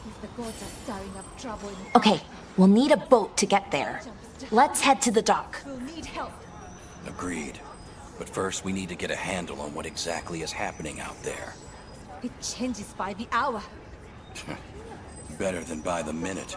If the gods are stirring up trouble in Okay, we'll need a boat to get there. Let's head to the dock. we'll need help. Agreed. But first, we need to get a handle on what exactly is happening out there. It changes by the hour. Better than by the minute.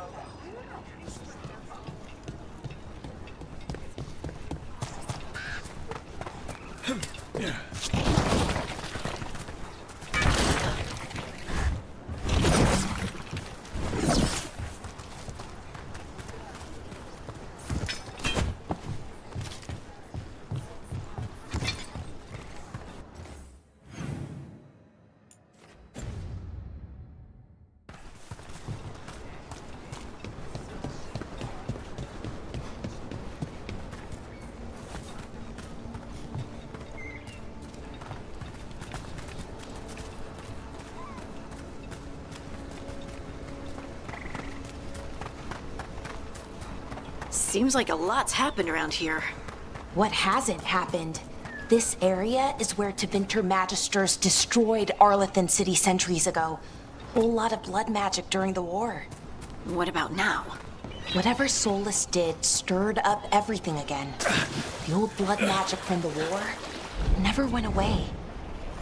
Seems like a lot's happened around here. What hasn't happened? This area is where Tevinter Magisters destroyed Arlethan City centuries ago. Whole lot of blood magic during the war. What about now? Whatever Solus did stirred up everything again. The old blood magic from the war never went away.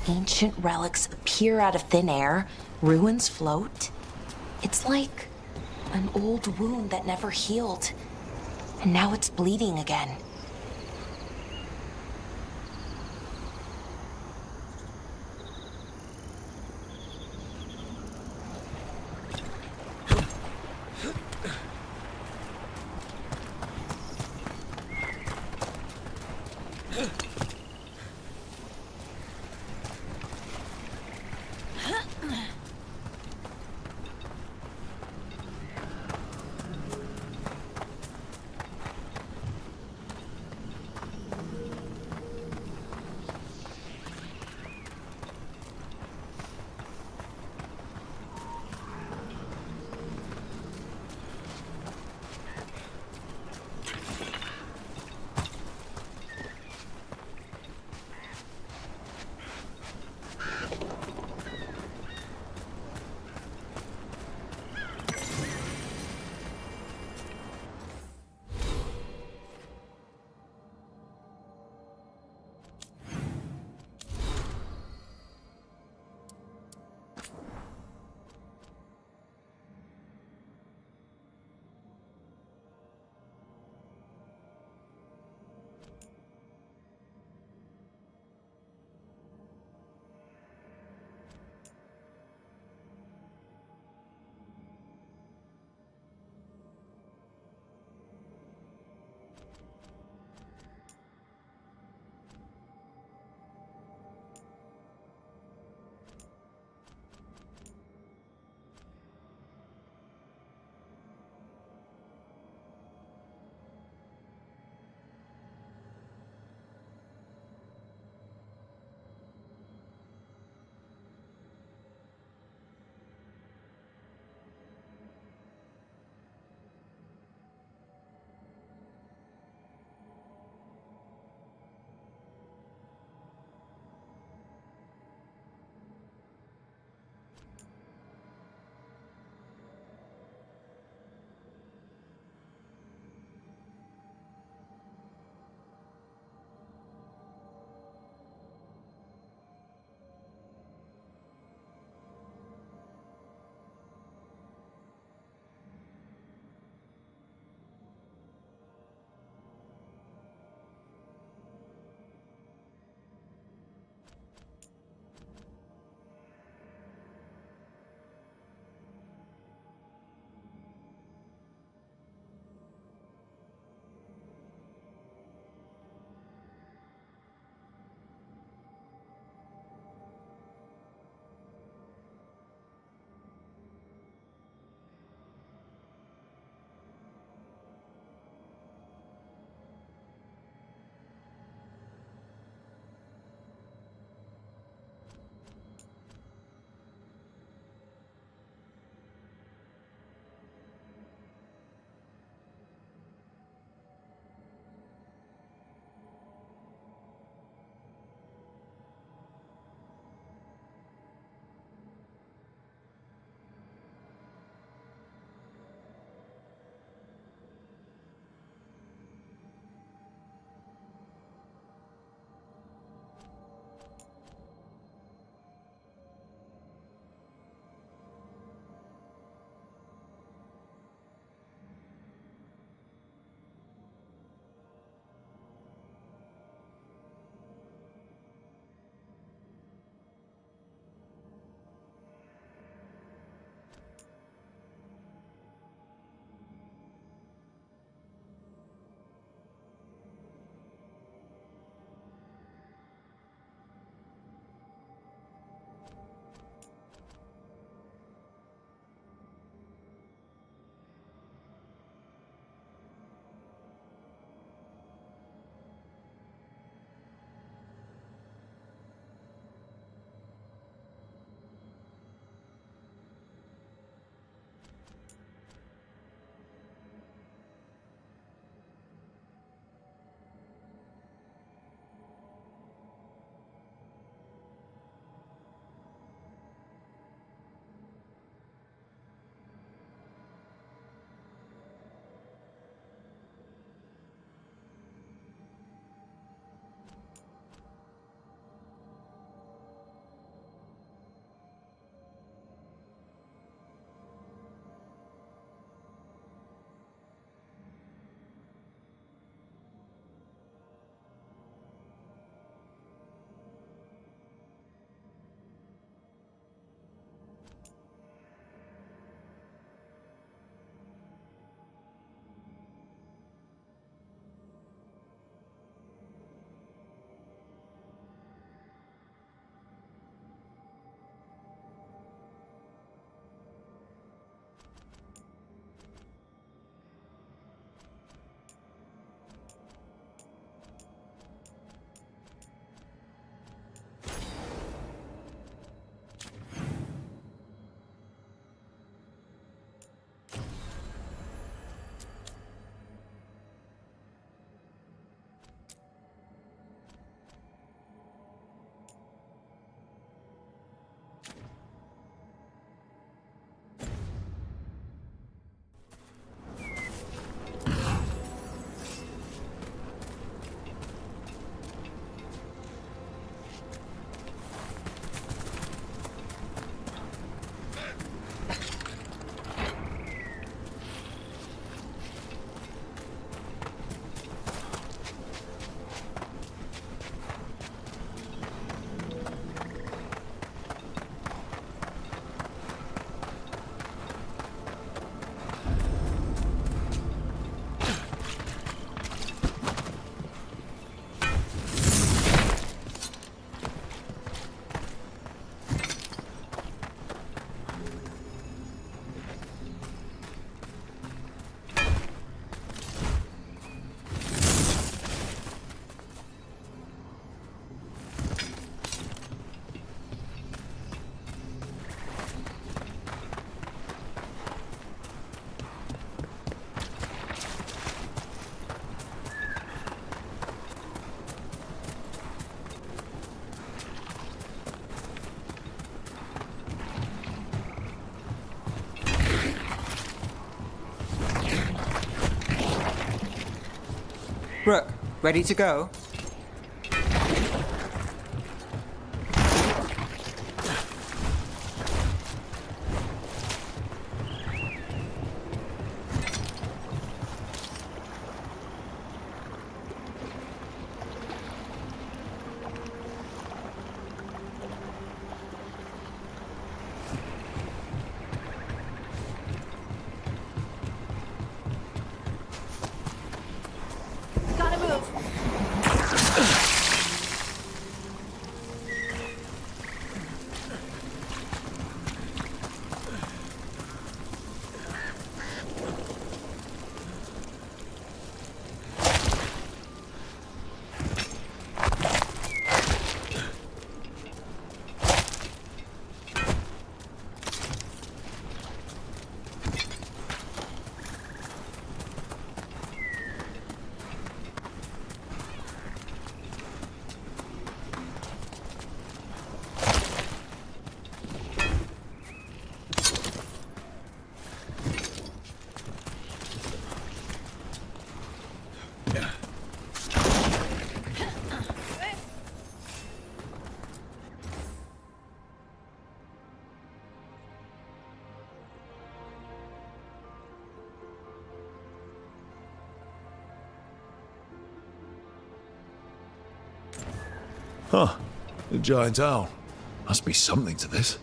Ancient relics appear out of thin air, ruins float. It's like an old wound that never healed. And now it's bleeding again. Brooke, ready to go? Gotta move. Huh. A giant owl. Must be something to this.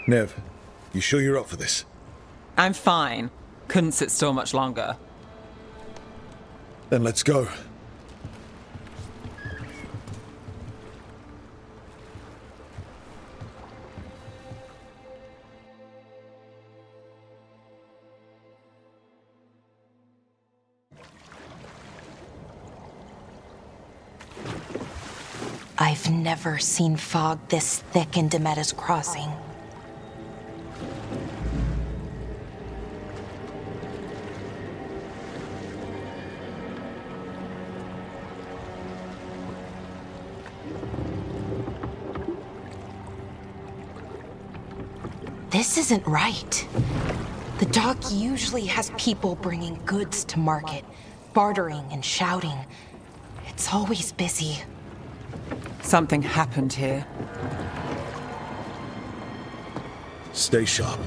Nev, you sure you're up for this? I'm fine. Couldn't sit still much longer. Then let's go. I've never seen fog this thick in Demetta's Crossing. This isn't right. The dock usually has people bringing goods to market, bartering and shouting. It's always busy. Something happened here. Stay sharp.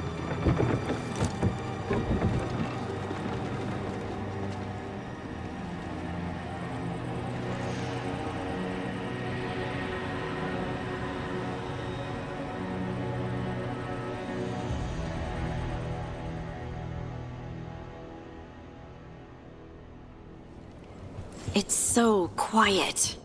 It's so quiet.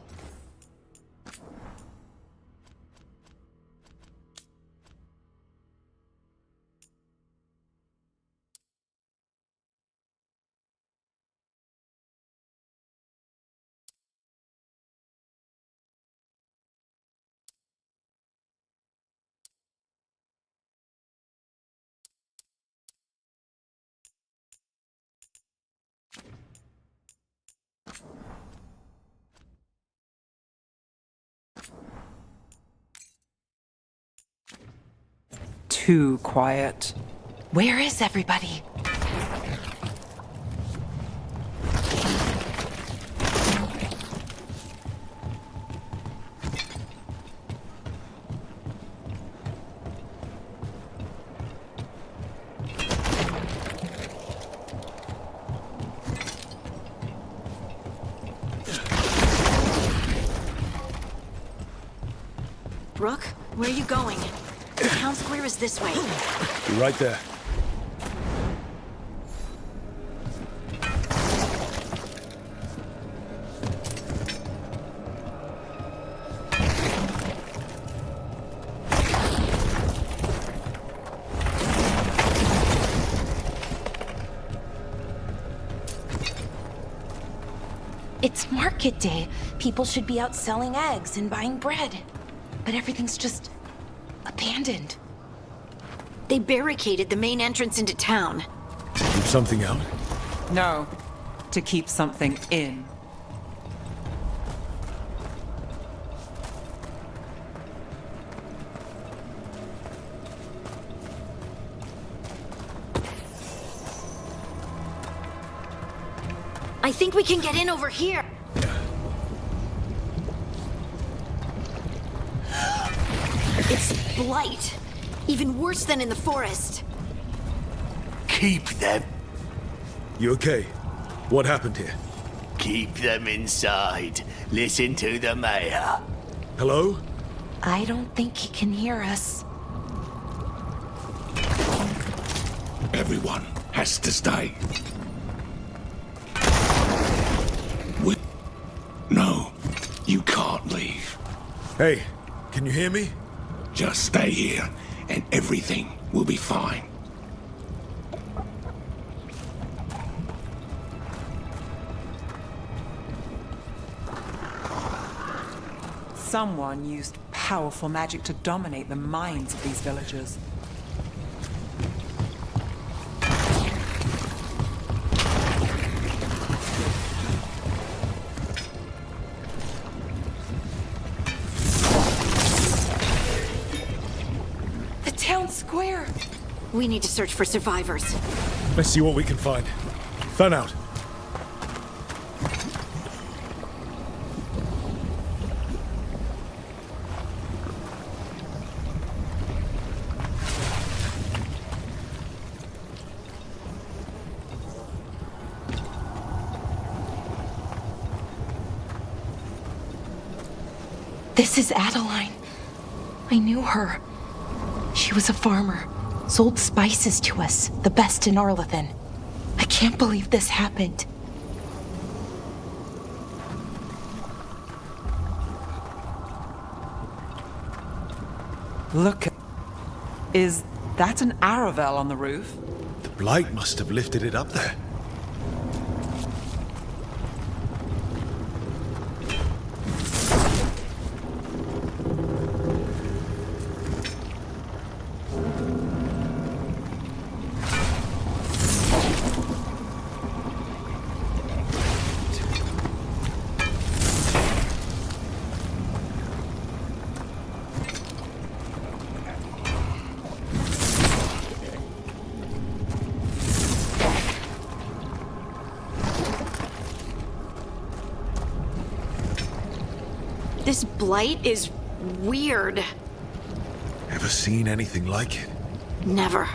Too quiet. Where is everybody? Brooke, where are you going? The town square is this way. Be right there. It's market day. People should be out selling eggs and buying bread. But everything's just abandoned. They barricaded the main entrance into town. Keep something out? No, to keep something in. I think we can get in over here. It's blight. Even worse than in the forest. Keep them. You okay? What happened here? Keep them inside. Listen to the mayor. Hello? I don't think he can hear us. Everyone has to stay. No, you can't leave. Hey, can you hear me? Just stay here, and everything will be fine. Someone used powerful magic to dominate the minds of these villagers. The town square! We need to search for survivors. Let's see what we can find. Fan out. This is Adeline. I knew her. She was a farmer, sold spices to us, the best in Arlethan. I can't believe this happened. Look, is that an Aravel on the roof? The blight must have lifted it up there. This blight is weird. Ever seen anything like it? Never.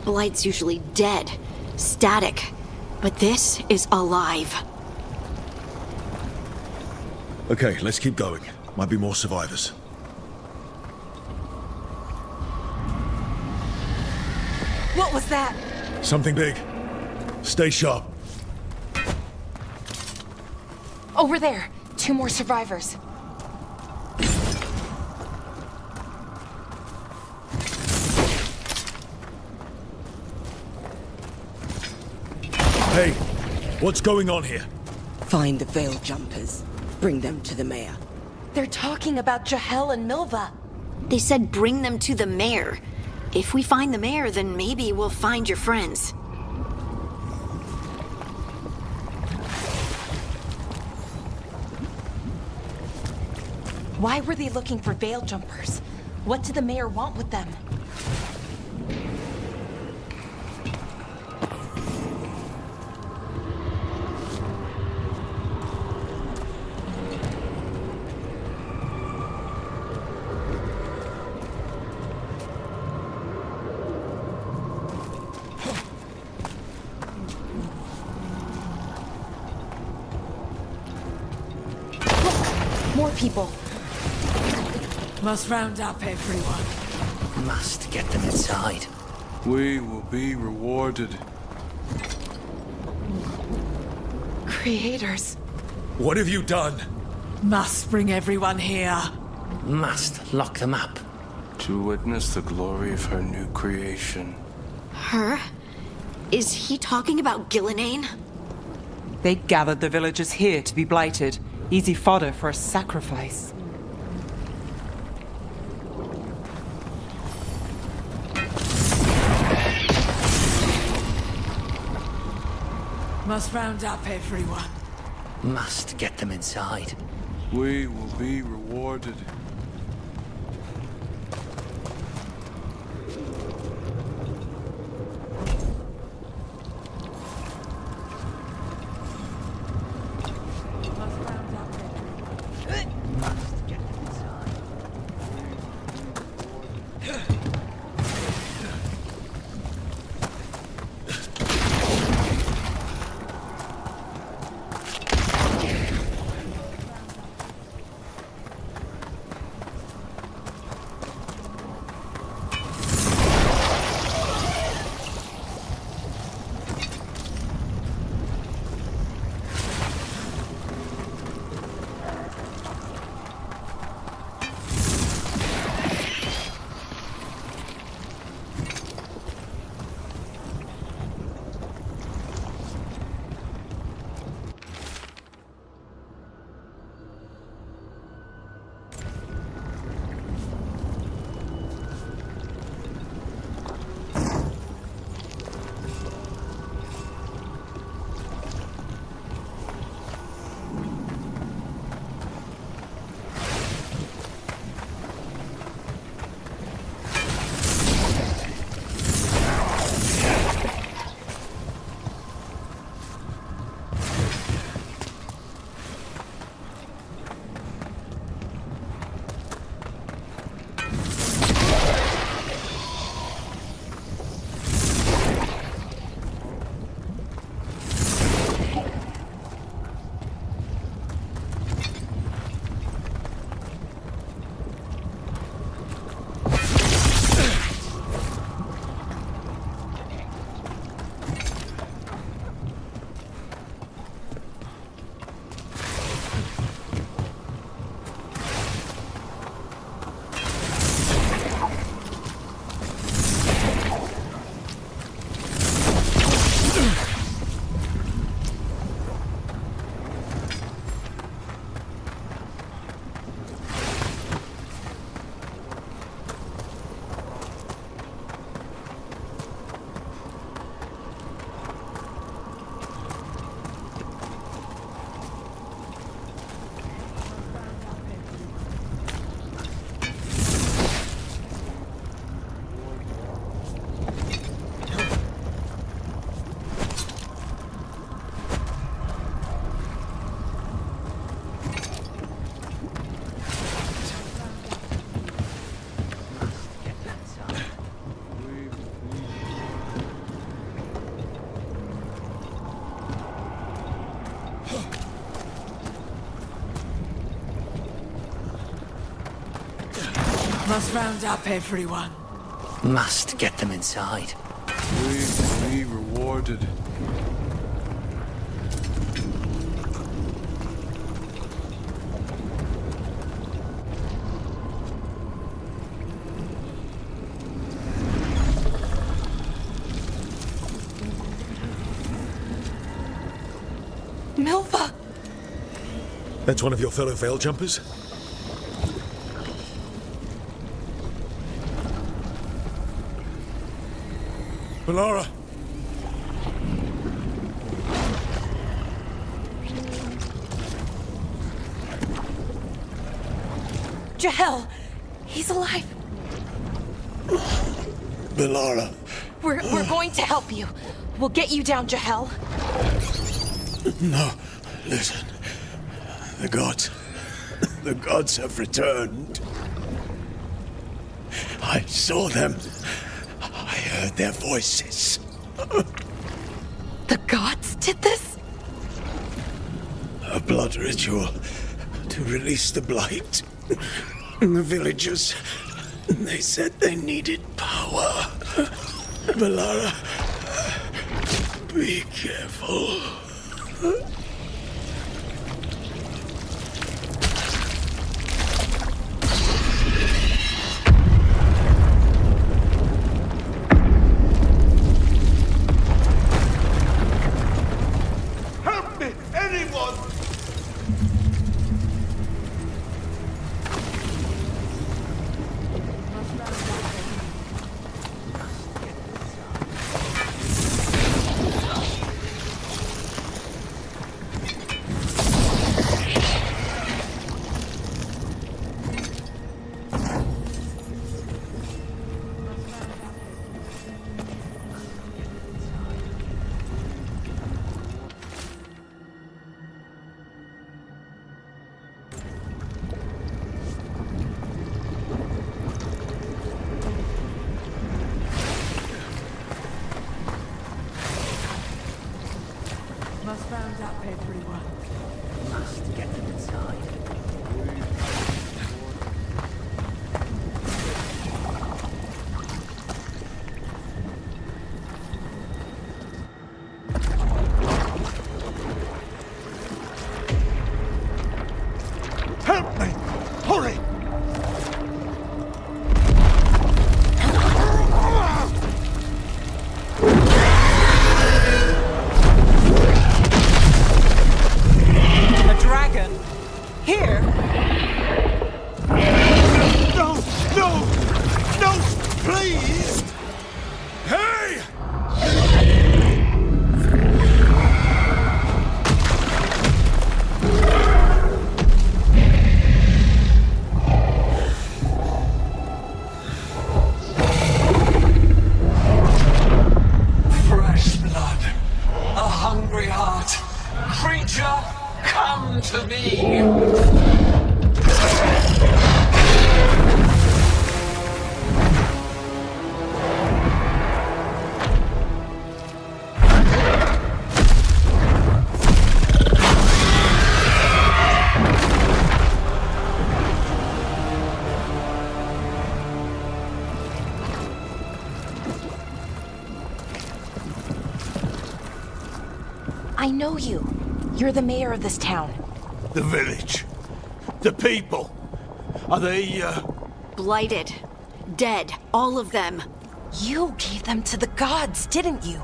Blight's usually dead, static. But this is alive. Okay, let's keep going. Might be more survivors. What was that? Something big. Stay sharp. Over there. 2 more survivors. Hey, what's going on here? Find the veil jumpers. Bring them to the mayor. They're talking about Jahel and Milva. They said bring them to the mayor. If we find the mayor, then maybe we'll find your friends. Why were they looking for veil jumpers? What did the mayor want with them? More people. Must round up everyone. Must get them inside. We will be rewarded. Creators. What have you done? Must bring everyone here. Must lock them up. To witness the glory of her new creation. Her? Is he talking about Gillenane? They gathered the villagers here to be blighted. Easy fodder for a sacrifice. Must round up everyone. Must get them inside. We will be rewarded. Must get them inside. Must round up everyone. Must get them inside. We will be rewarded. Milva! That's one of your fellow Veil Jumpers? Valara! Jahel! He's alive! Valara! We're going to help you. We'll get you down, Jahel. No, listen. The gods have returned. I saw them. I heard their voices. The gods did this? A blood ritual to release the blight. The villagers, they said they needed power. Valara, be careful. Help me, anyone! Must round up everyone. Must get them inside. Help me! Hurry! A dragon? Here? No! No! No! Please! Hey! Fresh blood, a hungry heart. Creature, come to me. I know you. You're the mayor of this town. The village. The people. Are they, Blighted. Dead. All of them. You gave them to the gods, didn't you?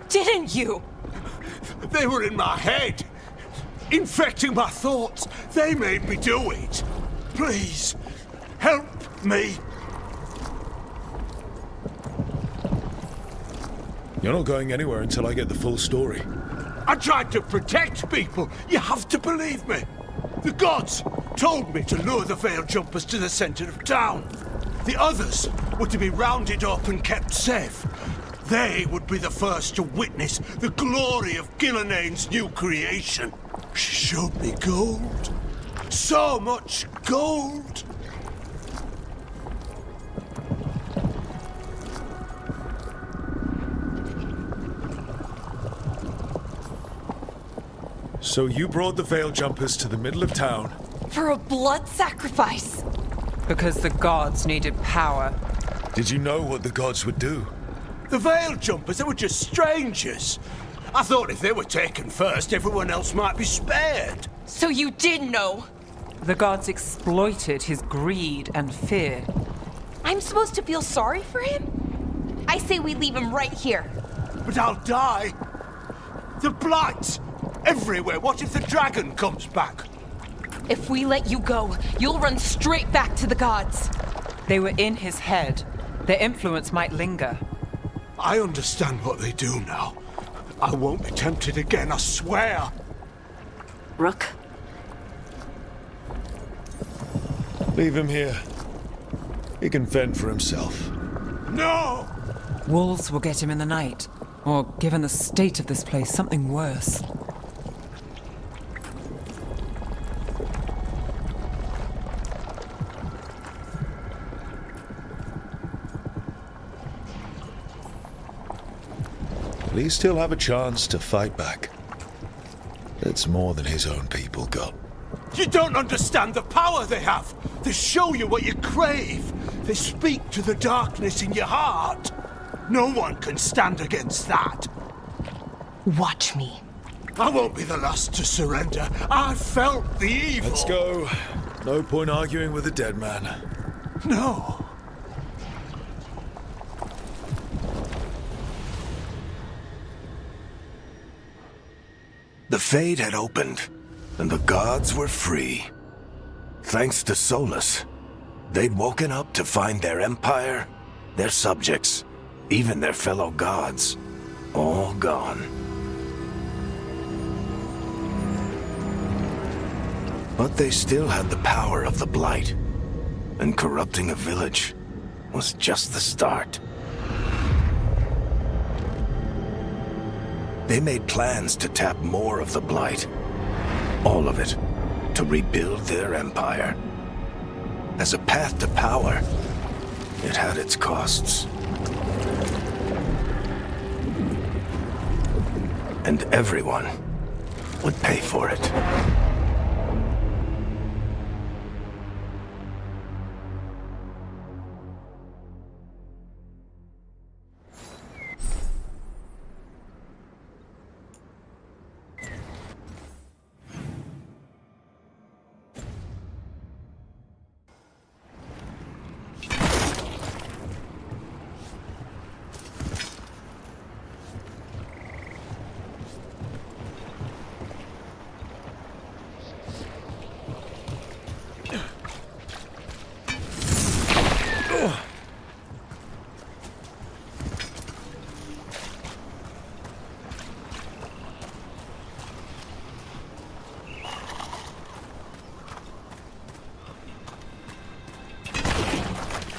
Didn't you? They were in my head. Infecting my thoughts. They made me do it. Please, help me. You're not going anywhere until I get the full story. I tried to protect people. You have to believe me. The gods told me to lure the Veil Jumpers to the center of town. The others were to be rounded up and kept safe. They would be the first to witness the glory of Gilnenane's new creation. She showed me gold. So much gold. So you brought the Veil Jumpers to the middle of town. For a blood sacrifice. Because the gods needed power. Did you know what the gods would do? The Veil Jumpers, they were just strangers. I thought if they were taken first, everyone else might be spared. So you did know. The gods exploited his greed and fear. I'm supposed to feel sorry for him? I say we leave him right here. But I'll die. The blight, everywhere. What if the dragon comes back? If we let you go, you'll run straight back to the gods. They were in his head. Their influence might linger. I understand what they do now. I won't be tempted again, I swear. Rook? Leave him here. He can fend for himself. No! Wolves will get him in the night. Or, given the state of this place, something worse. At least he'll have a chance to fight back. It's more than his own people got. You don't understand the power they have. They show you what you crave. They speak to the darkness in your heart. No one can stand against that. Watch me. I won't be the last to surrender. I felt the evil. Let's go. No point arguing with a dead man. No. The Fade had opened, and the gods were free. Thanks to Solus, they'd woken up to find their empire, their subjects, even their fellow gods, all gone. But they still had the power of the Blight, and corrupting a village was just the start. They made plans to tap more of the Blight. All of it. To rebuild their empire. As a path to power, it had its costs. And everyone would pay for it.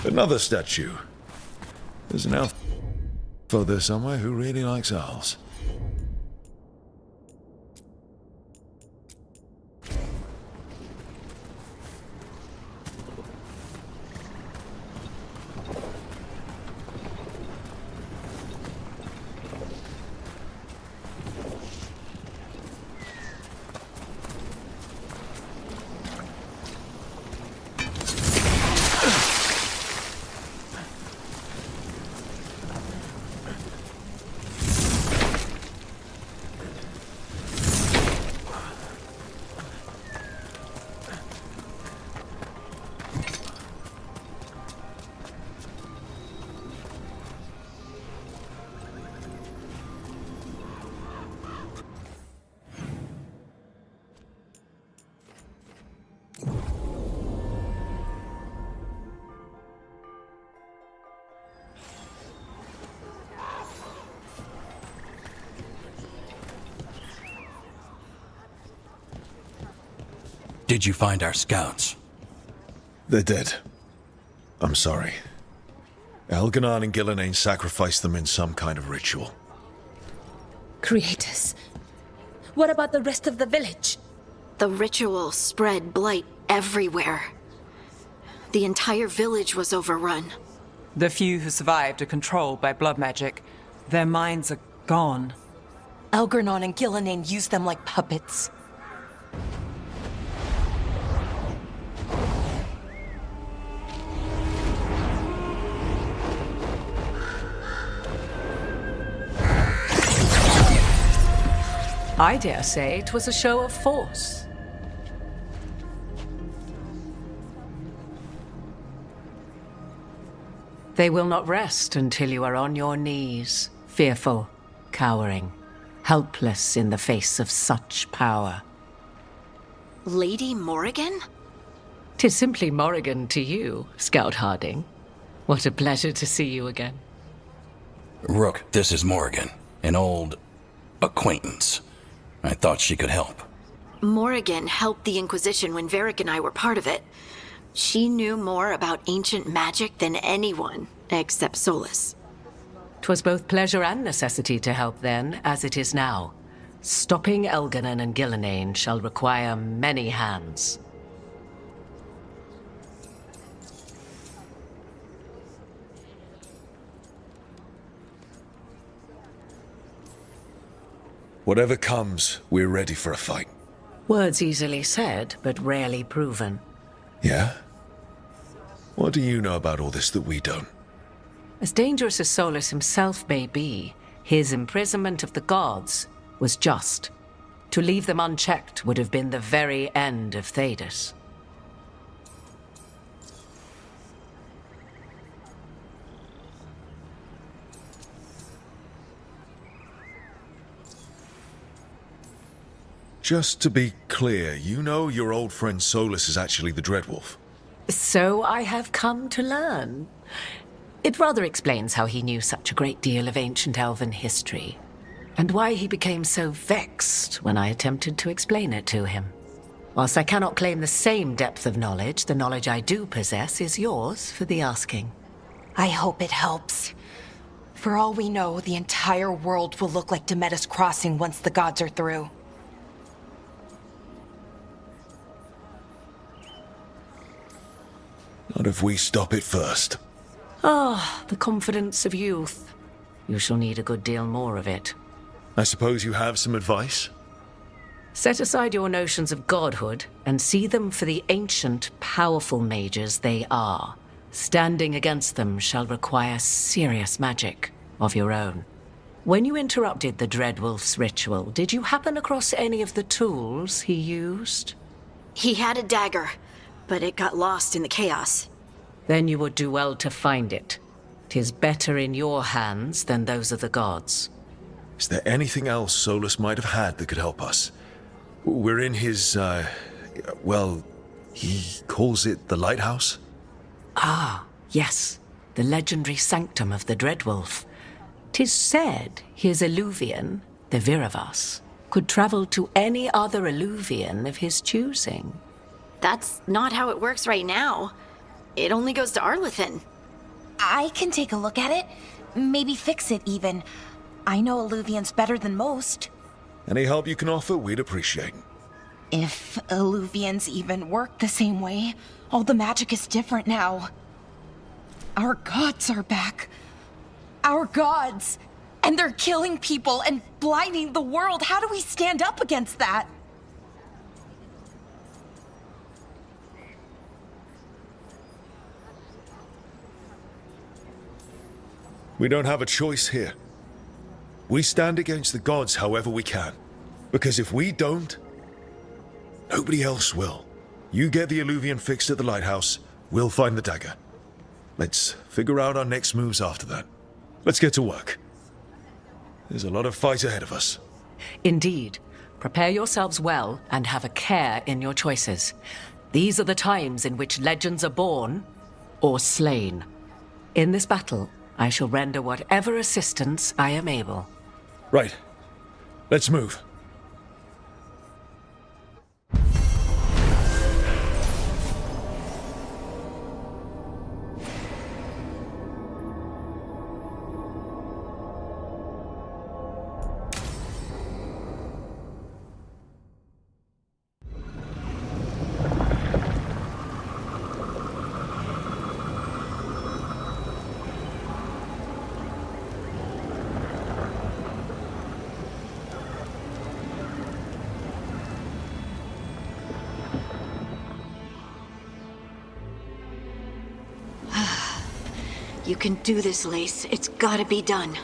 Another statue. There's an elf there somewhere who really likes owls. Did you find our scouts? They're dead. I'm sorry. Elganon and Gillenane sacrificed them in some kind of ritual. Creators. What about the rest of the village? The ritual spread blight everywhere. The entire village was overrun. The few who survived are controlled by blood magic. Their minds are gone. Elganon and Gillenane used them like puppets. I dare say it was a show of force. They will not rest until you are on your knees, fearful, cowering, helpless in the face of such power. Lady Morrigan? 'Tis simply Morrigan to you, Scout Harding. What a pleasure to see you again. Rook, this is Morrigan, an old acquaintance. I thought she could help. Morrigan helped the Inquisition when Varric and I were part of it. She knew more about ancient magic than anyone, except Solus. 'Twas both pleasure and necessity to help then, as it is now. Stopping Elganon and Gillenane shall require many hands. Whatever comes, we're ready for a fight. Words easily said, but rarely proven. Yeah? What do you know about all this that we don't? As dangerous as Solus himself may be, his imprisonment of the gods was just. To leave them unchecked would have been the very end of Thedas. Just to be clear, you know your old friend Solus is actually the Dreadwolf. So I have come to learn. It rather explains how he knew such a great deal of ancient elven history, and why he became so vexed when I attempted to explain it to him. Whilst I cannot claim the same depth of knowledge, the knowledge I do possess is yours for the asking. I hope it helps. For all we know, the entire world will look like Demetus Crossing once the gods are through. Not if we stop it first. Ah, the confidence of youth. You shall need a good deal more of it. I suppose you have some advice? Set aside your notions of godhood and see them for the ancient, powerful mages they are. Standing against them shall require serious magic of your own. When you interrupted the Dreadwolf's ritual, did you happen across any of the tools he used? He had a dagger, but it got lost in the chaos. Then you would do well to find it. 'Tis better in your hands than those of the gods. Is there anything else Solus might have had that could help us? We're in his, well, he calls it the lighthouse? Ah, yes. The legendary sanctum of the Dreadwolf. 'Tis said his Illuvian, the Viravas, could travel to any other Illuvian of his choosing. That's not how it works right now. It only goes to Arlethan. I can take a look at it. Maybe fix it, even. I know Illuvians better than most. Any help you can offer, we'd appreciate. If Illuvians even work the same way, all the magic is different now. Our gods are back. Our gods! And they're killing people and blinding the world. How do we stand up against that? We don't have a choice here. We stand against the gods however we can. Because if we don't, nobody else will. You get the Illuvian fixed at the lighthouse, we'll find the dagger. Let's figure out our next moves after that. Let's get to work. There's a lot of fight ahead of us. Indeed. Prepare yourselves well and have a care in your choices. These are the times in which legends are born or slain. In this battle, I shall render whatever assistance I am able. Right. Let's move. You can do this, Lace. It's gotta be done.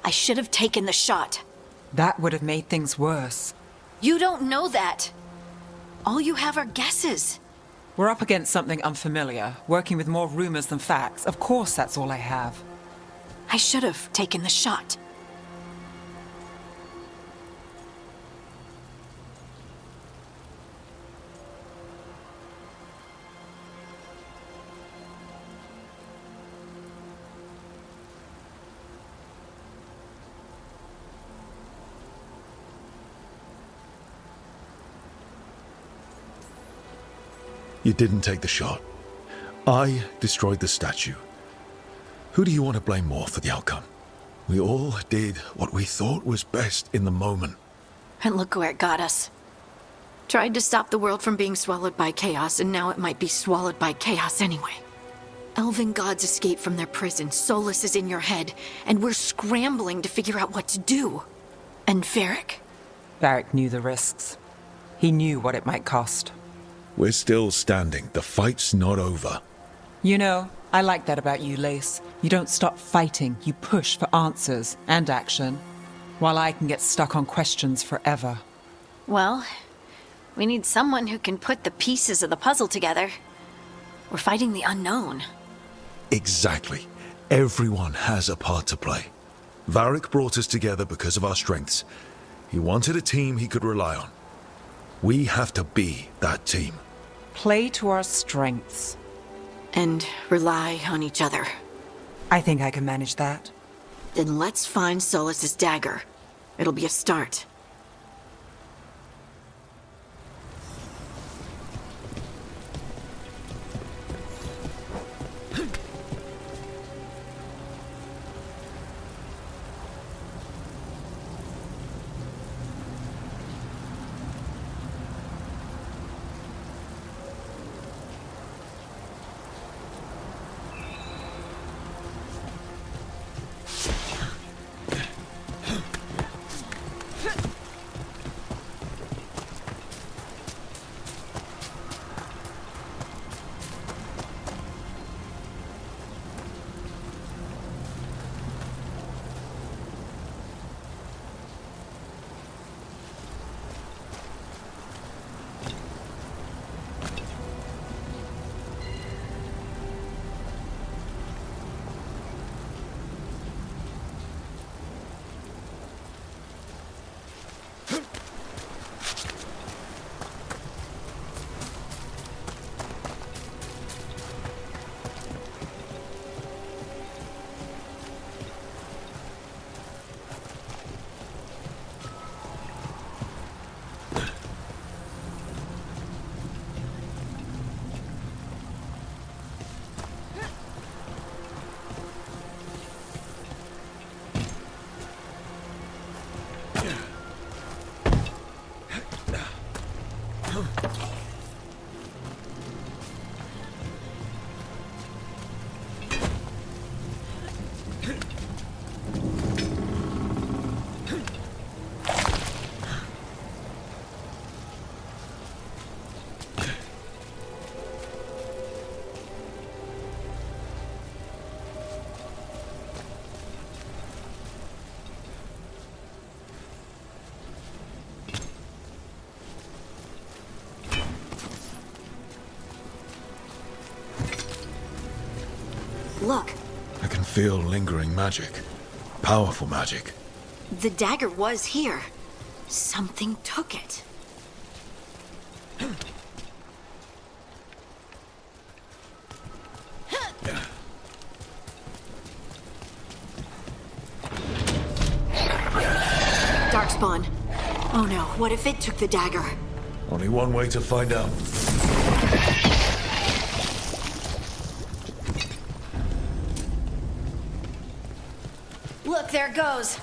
I should have taken the shot. That would have made things worse. You don't know that. All you have are guesses. We're up against something unfamiliar, working with more rumors than facts. Of course, that's all I have. I should have taken the shot. You didn't take the shot. I destroyed the statue. Who do you want to blame more for the outcome? We all did what we thought was best in the moment. And look where it got us. Tried to stop the world from being swallowed by chaos, and now it might be swallowed by chaos anyway. Elven gods escaped from their prison, Solus is in your head, and we're scrambling to figure out what to do. And Varric? Varric knew the risks. He knew what it might cost. We're still standing. The fight's not over. You know, I like that about you, Lace. You don't stop fighting. You push for answers and action, while I can get stuck on questions forever. Well, we need someone who can put the pieces of the puzzle together. We're fighting the unknown. Exactly. Everyone has a part to play. Varric brought us together because of our strengths. He wanted a team he could rely on. We have to be that team. Play to our strengths. And rely on each other. I think I can manage that. Then let's find Solus's dagger. It'll be a start. Look. I can feel lingering magic. Powerful magic. The dagger was here. Something took it. Darkspawn. Oh no, what if it took the dagger? Only one way to find out. Look, there it goes.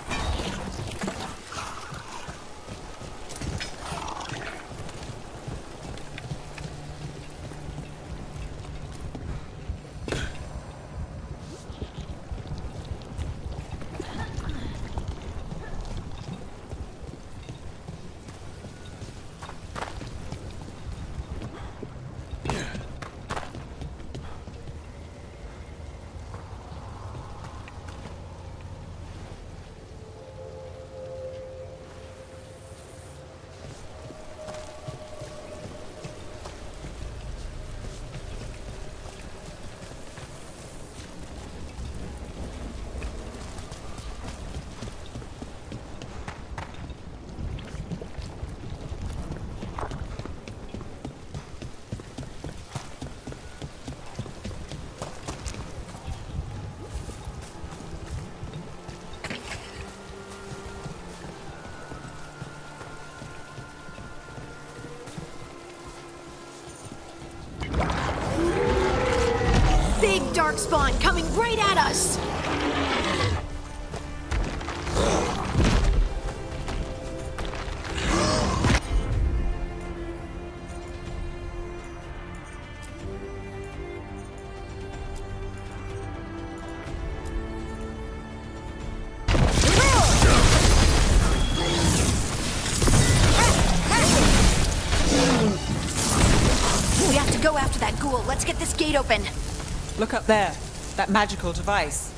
darkspawn coming right at us! We have to go after that ghoul. Let's get this gate open. Look up there. That magical device.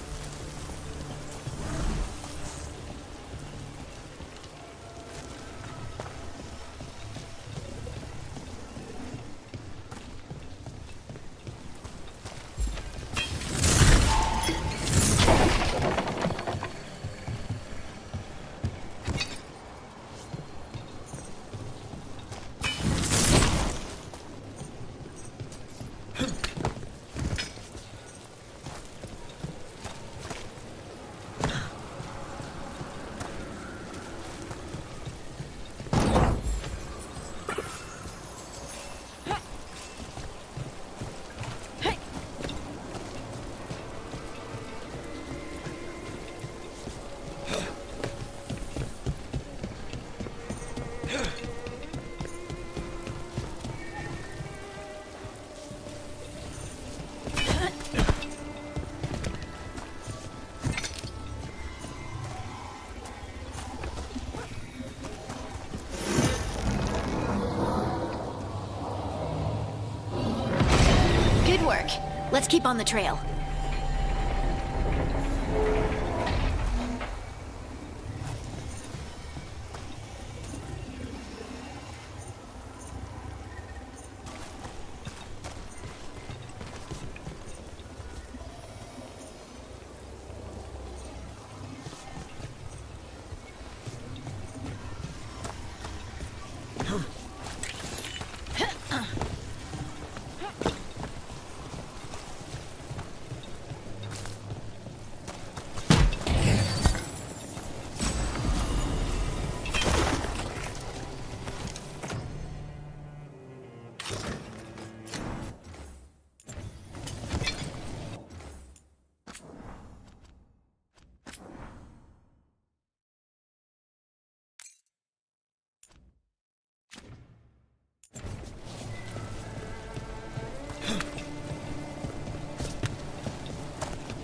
Good work. Let's keep on the trail.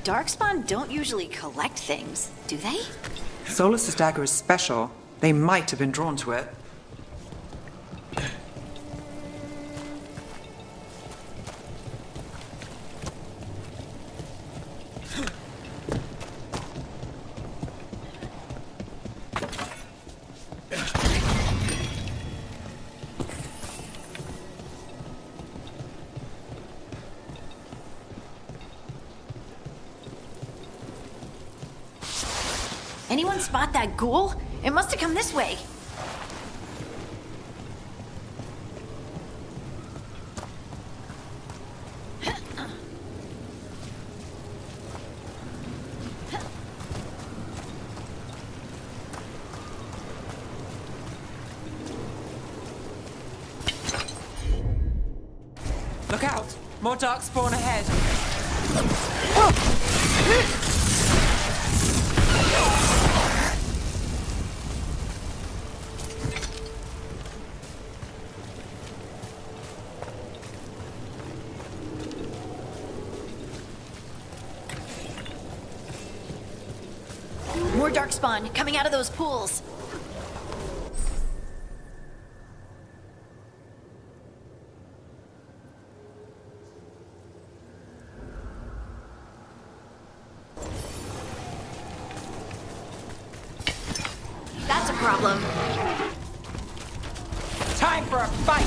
Darkspawn don't usually collect things, do they? Solus's dagger is special. They might have been drawn to it. Anyone spot that ghoul? It must have come this way. Look out! More darkspawn ahead. More darkspawn coming out of those pools. That's a problem. Time for a fight!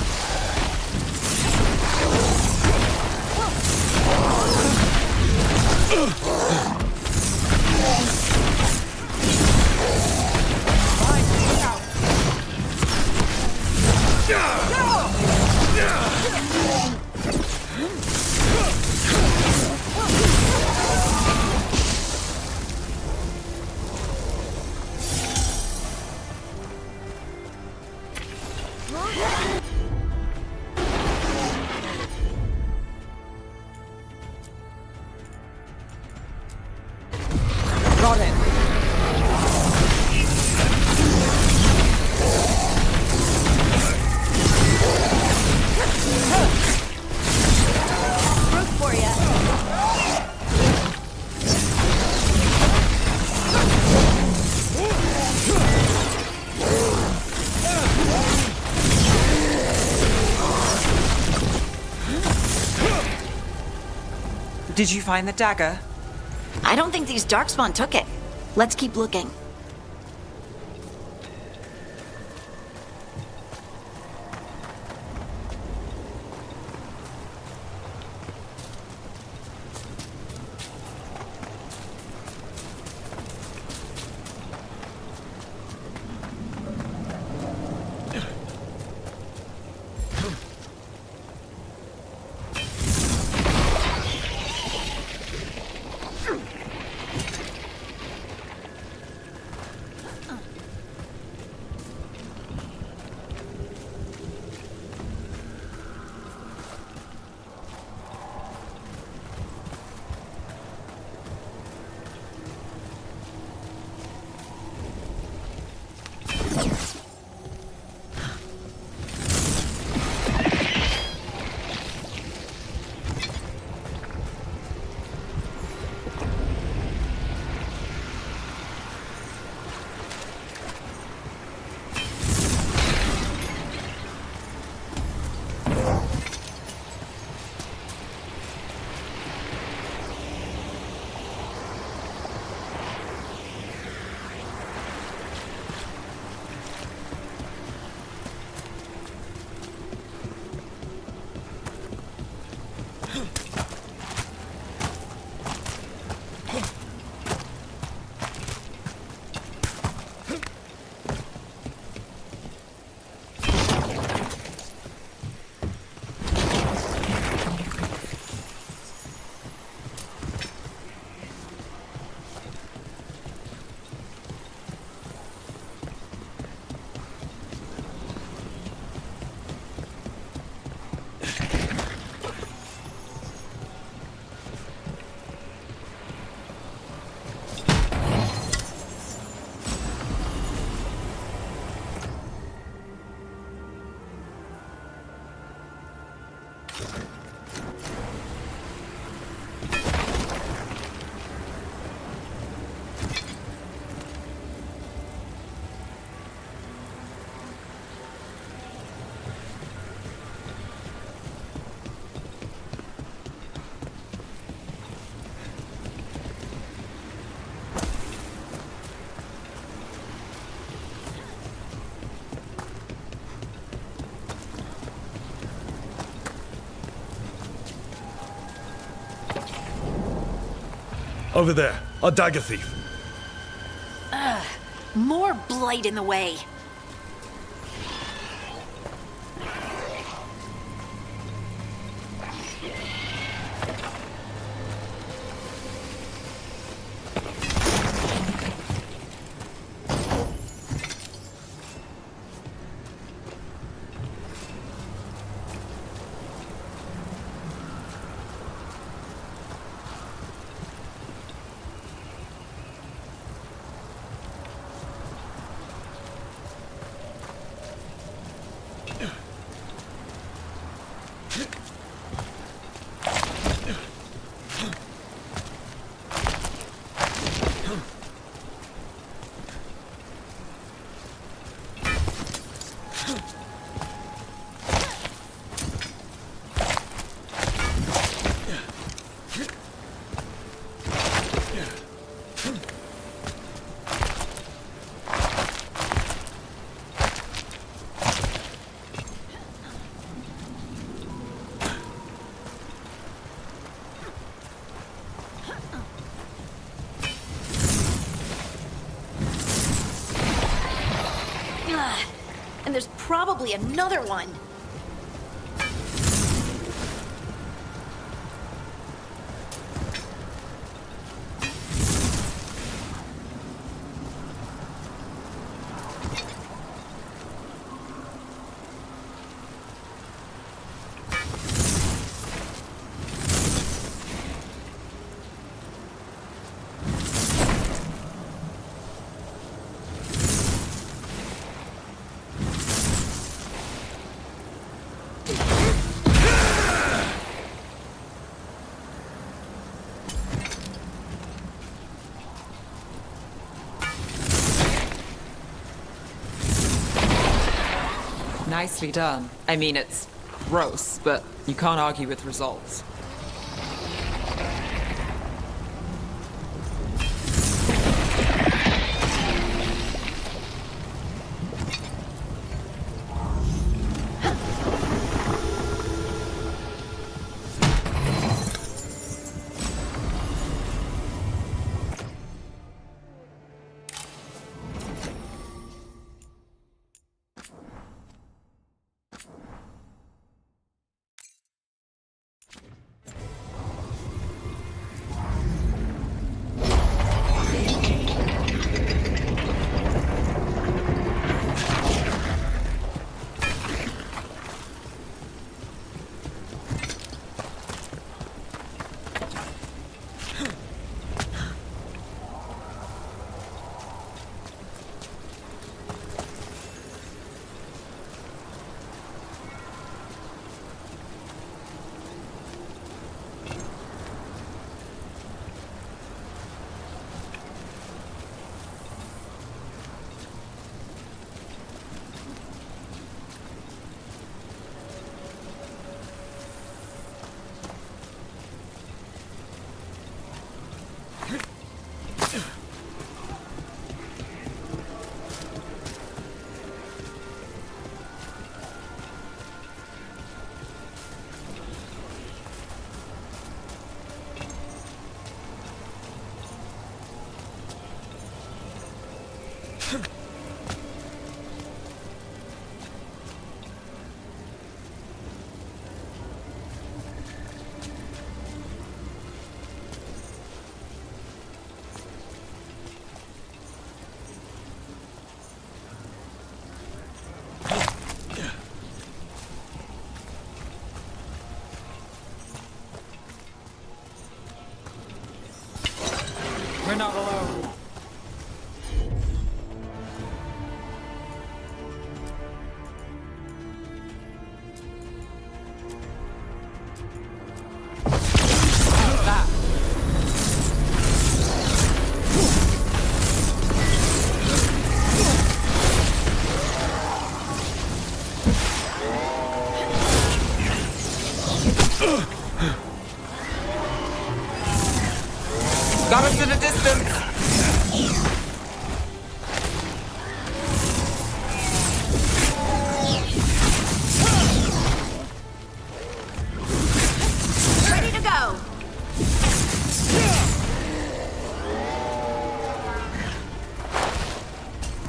Did you find the dagger? I don't think these Darkspawn took it. Let's keep looking. Over there, a dagger thief. More blight in the way. And there's probably another one. Nicely done. I mean, it's gross, but you can't argue with results. We're not alone. Got us in the distance! Ready to go!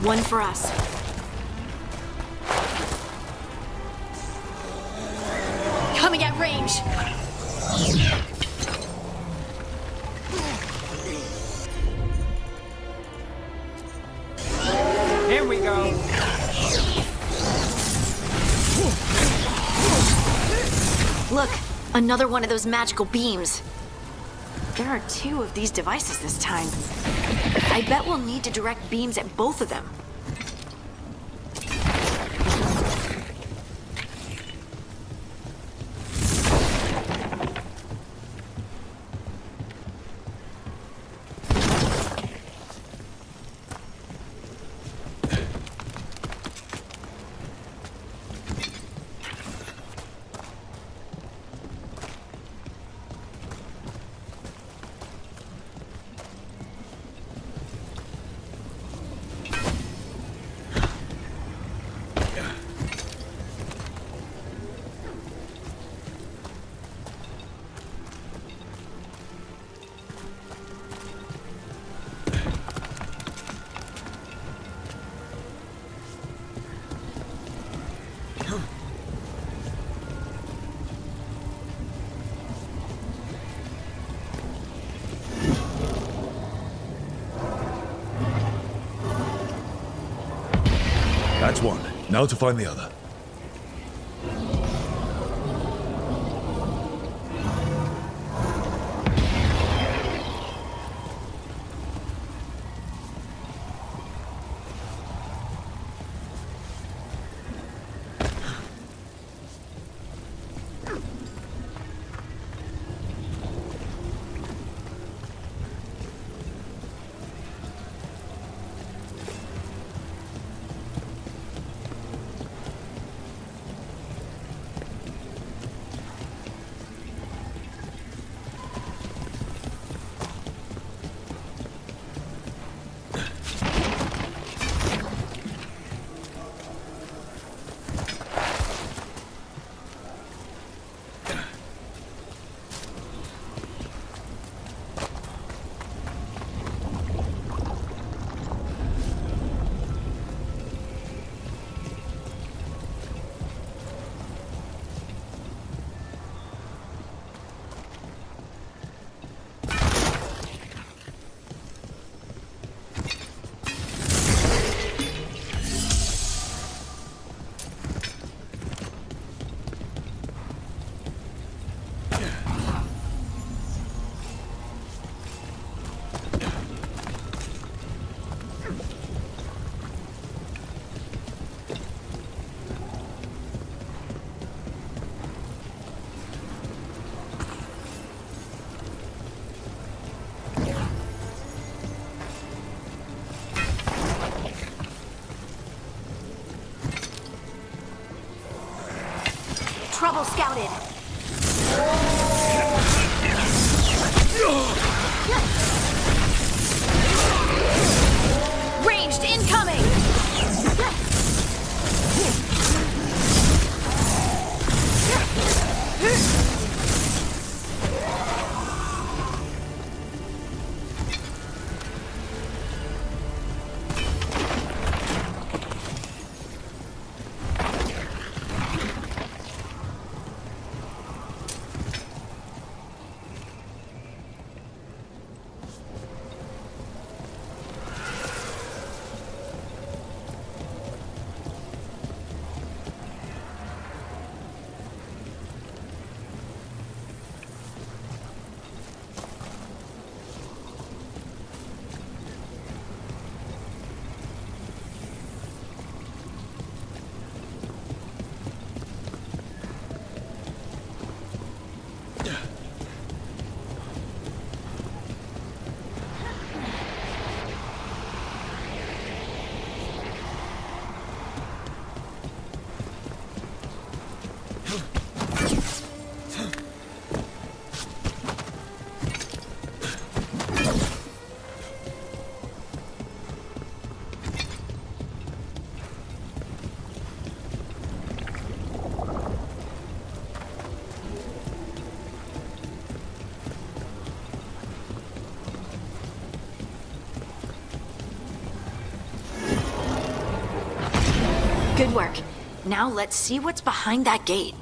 One for us. Coming at range! Here we go. Look, another one of those magical beams. There are 2 of these devices this time. I bet we'll need to direct beams at both of them. That's one. Now to find the other. Trouble scouted. Ranged incoming. Good work. Now let's see what's behind that gate.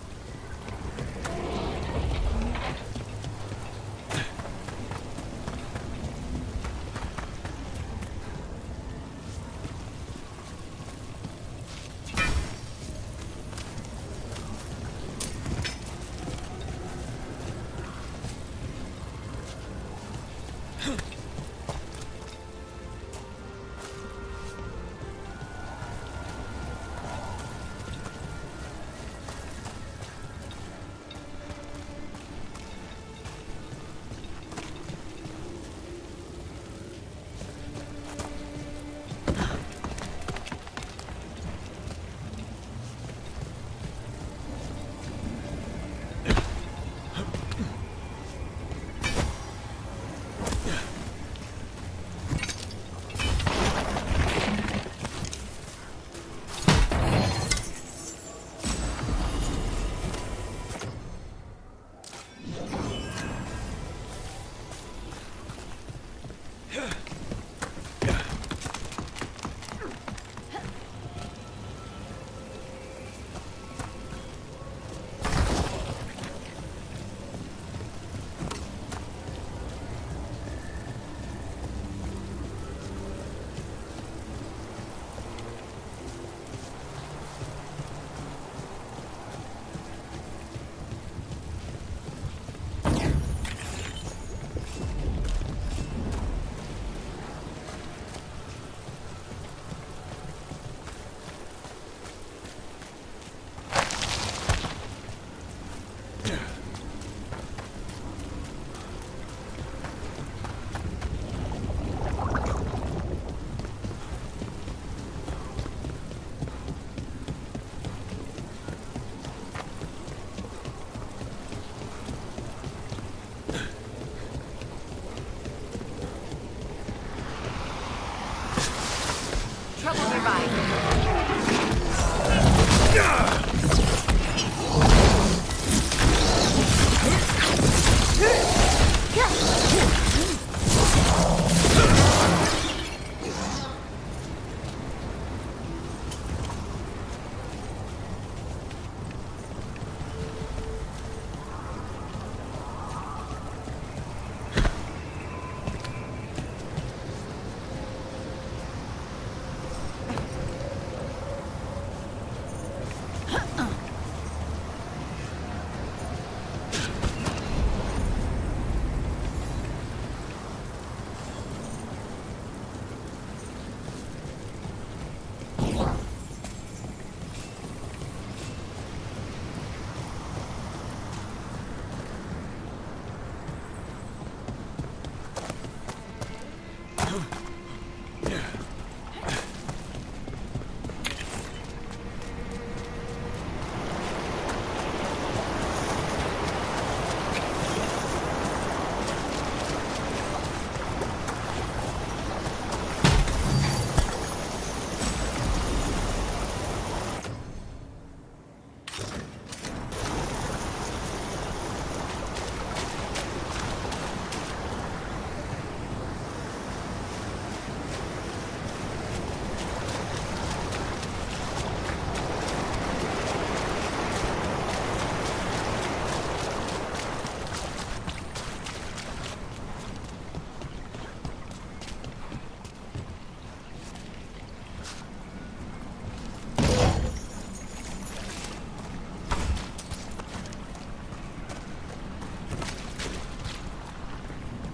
Trouble nearby.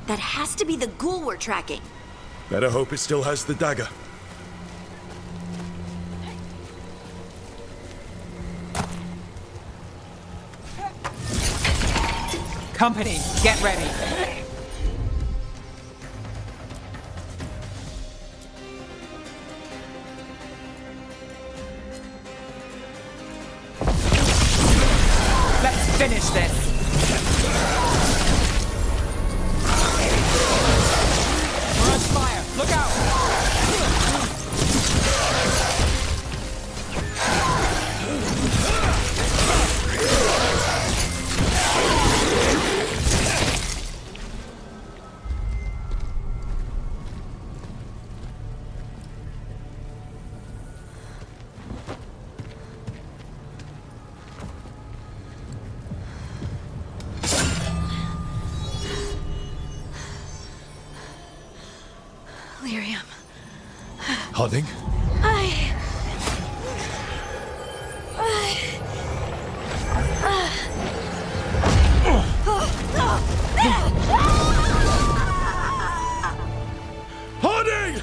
That has to be the ghoul we're tracking. Better hope it still has the dagger. Company, get ready. Let's finish this. We're on fire. Look out! Lyrium. Harding? Harding!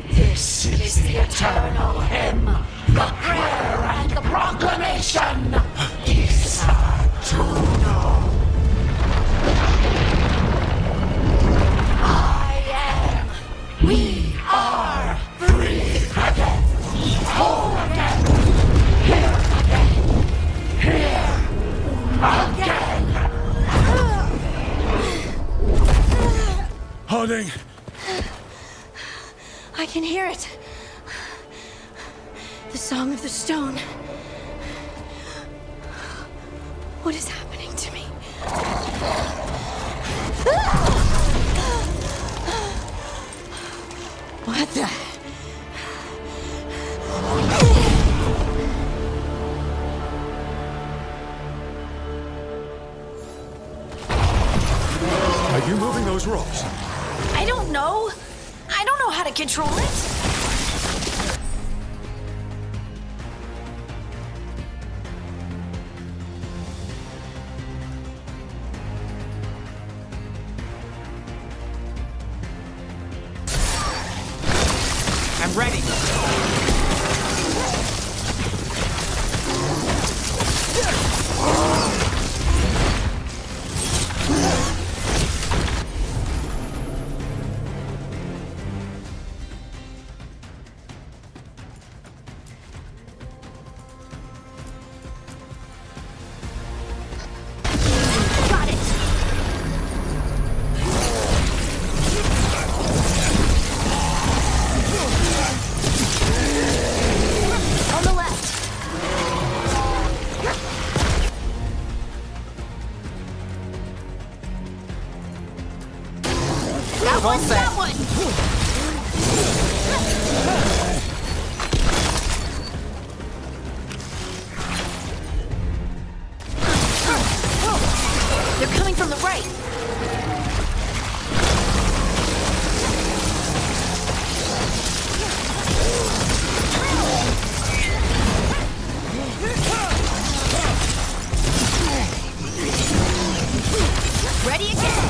This is the eternal hymn, the prayer and the proclamation. Isa-tuno. I am. We are free again. Whole again. Here again. Here again. Harding! I can hear it. The Song of the Stone. What is happening to me? What the? Are you moving those rocks? I don't know. I don't know how to control it. I'm ready. On the left. That one, that one. They're coming from the right. Ready again.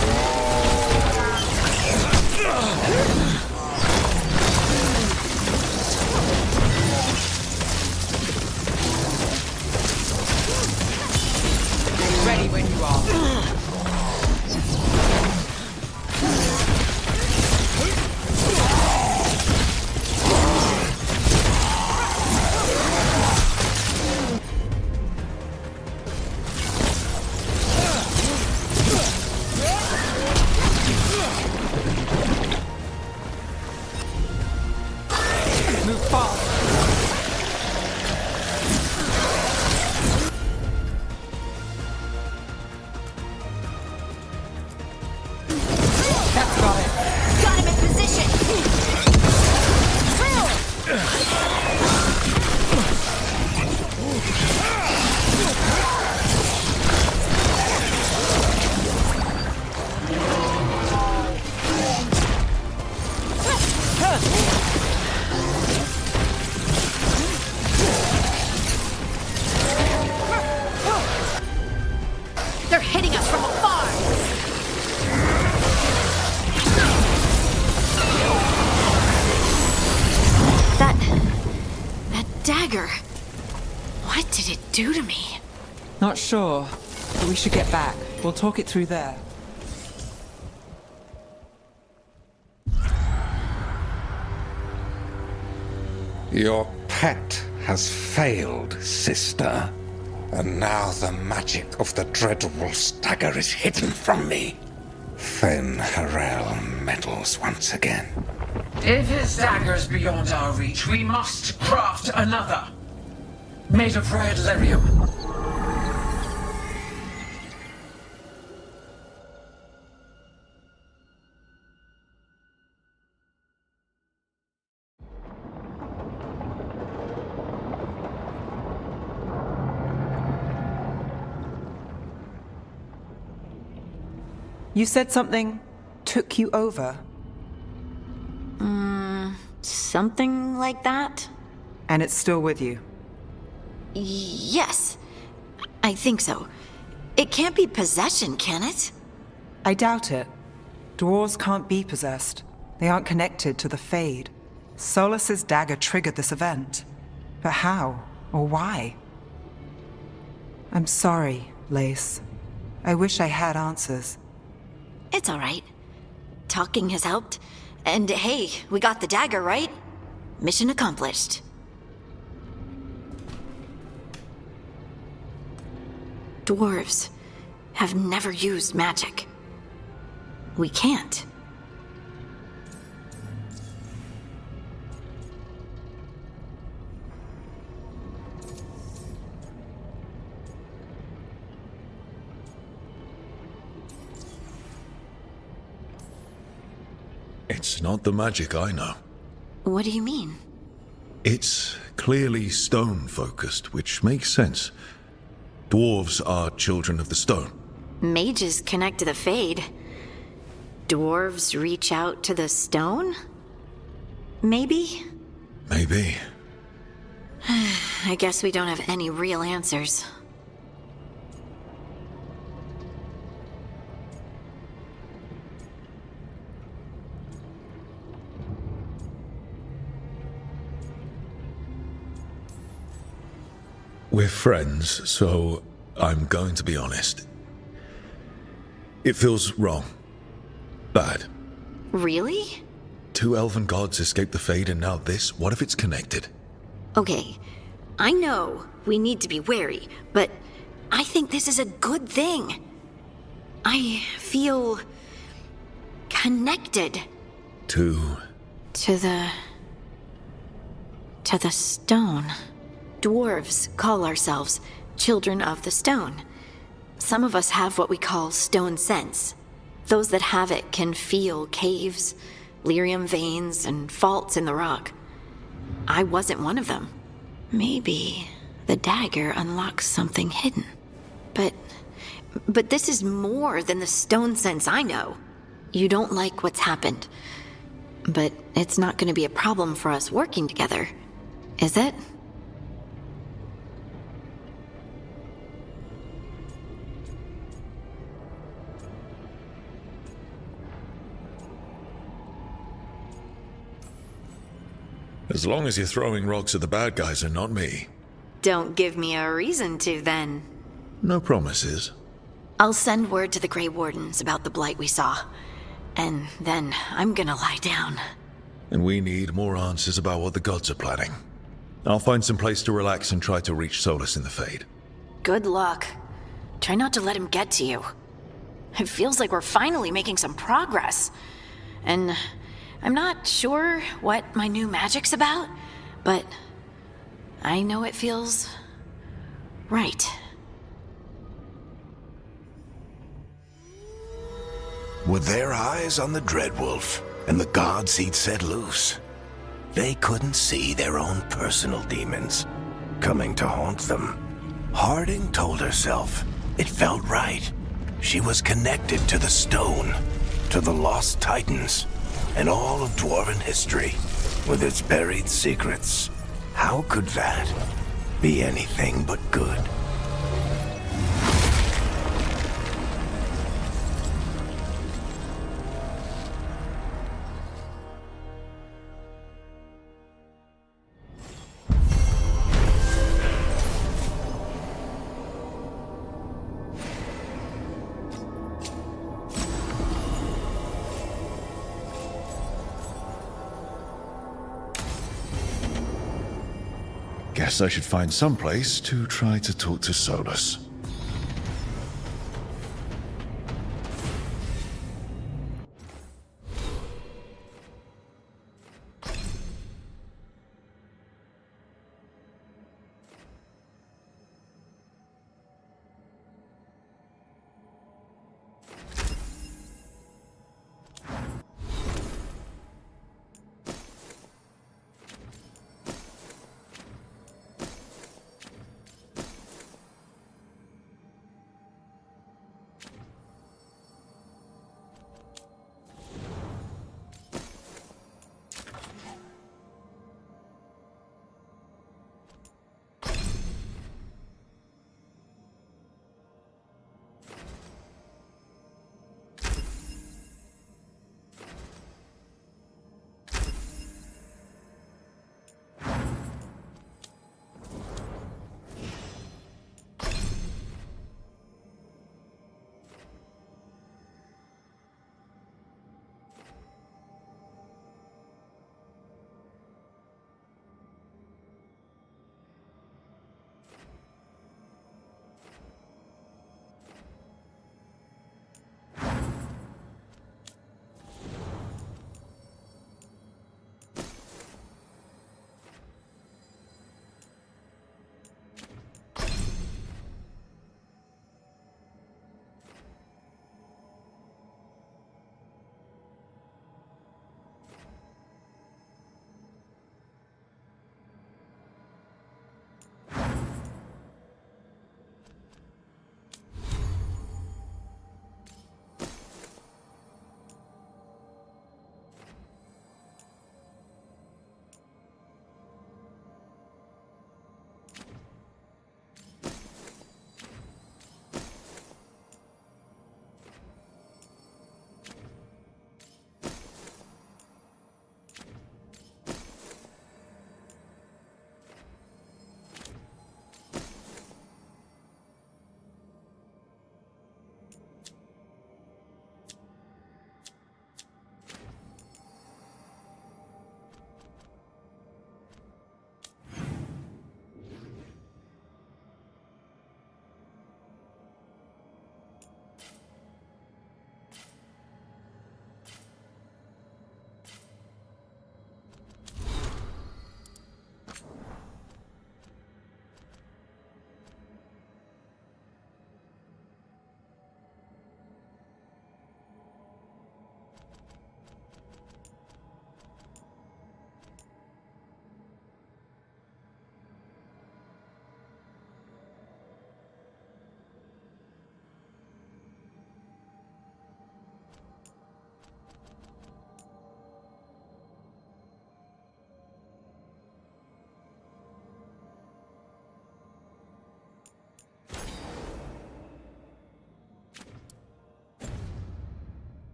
Ready when you are. Move fast. That's got it. Got him in position. They're hitting us from afar. That dagger. What did it do to me? Not sure, but we should get back. We'll talk it through there. Your pet has failed, sister. And now the magic of the Dreadwolf's dagger is hidden from me. Then Harel meddles once again. If his dagger's beyond our reach, we must craft another. Made of red lyrium. You said something took you over. Something like that? And it's still with you. Yes. I think so. It can't be possession, can it? I doubt it. Dwarves can't be possessed. They aren't connected to the Fade. Solus's dagger triggered this event. But how? Or why? I'm sorry, Lace. I wish I had answers. It's all right. Talking has helped. And hey, we got the dagger, right? Mission accomplished. Dwarves have never used magic. We can't. It's not the magic I know. What do you mean? It's clearly stone-focused, which makes sense. Dwarves are children of the stone. Mages connect to the Fade. Dwarves reach out to the stone? Maybe? Maybe. I guess we don't have any real answers. We're friends, so I'm going to be honest. It feels wrong. Bad. Really? 2 elven gods escaped the Fade and now this? What if it's connected? Okay, I know we need to be wary, but I think this is a good thing. I feel connected. To the stone. Dwarves call ourselves children of the stone. Some of us have what we call stone sense. Those that have it can feel caves, lyrium veins, and faults in the rock. I wasn't one of them. Maybe the dagger unlocks something hidden. But this is more than the stone sense I know. You don't like what's happened. But it's not going to be a problem for us working together, is it? As long as you're throwing rocks at the bad guys and not me. Don't give me a reason to, then. No promises. I'll send word to the Grey Wardens about the blight we saw. And then I'm gonna lie down. And we need more answers about what the gods are planning. I'll find some place to relax and try to reach Solus in the Fade. Good luck. Try not to let him get to you. It feels like we're finally making some progress. And I'm not sure what my new magic's about, but I know it feels right. With their eyes on the Dreadwolf and the gods he'd set loose, they couldn't see their own personal demons coming to haunt them. Harding told herself it felt right. She was connected to the stone, to the lost titans, and all of Dwarven history, with its buried secrets. How could that be anything but good? Guess I should find some place to try to talk to Solus.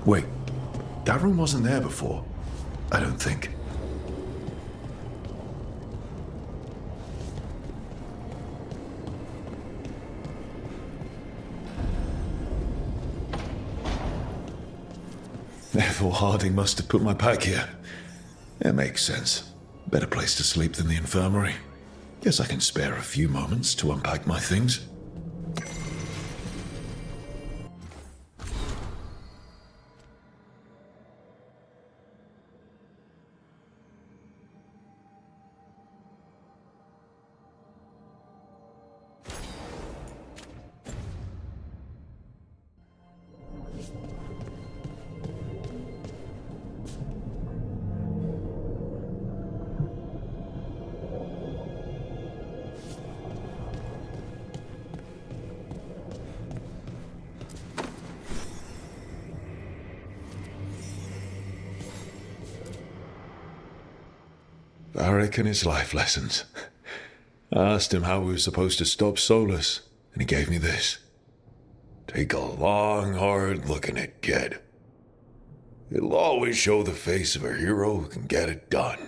Wait, that room wasn't there before. I don't think. Therefore, Harding must have put my pack here. It makes sense. Better place to sleep than the infirmary. Guess I can spare a few moments to unpack my things. Varric and his life lessons. I asked him how we were supposed to stop Solus, and he gave me this. Take a long, hard look at it, kid. It'll always show the face of a hero who can get it done.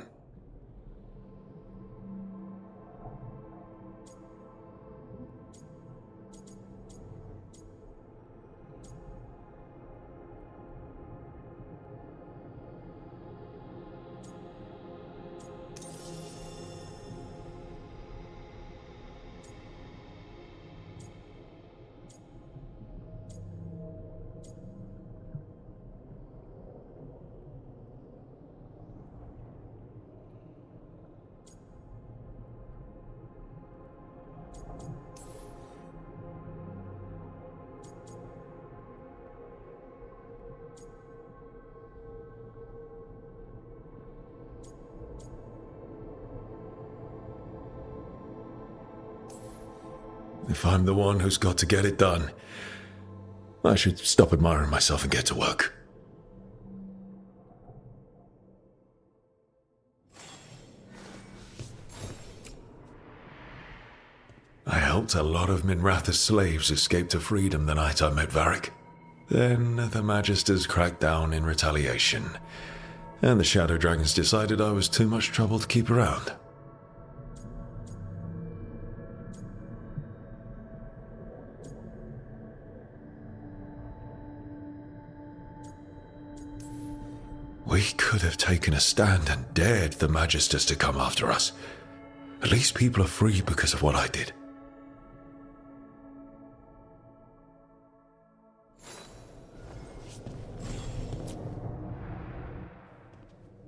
If I'm the one who's got to get it done, I should stop admiring myself and get to work. I helped a lot of Minratha's slaves escape to freedom the night I met Varric. Then the Magisters cracked down in retaliation, and the Shadow Dragons decided I was too much trouble to keep around. We could have taken a stand and dared the Magisters to come after us. At least people are free because of what I did.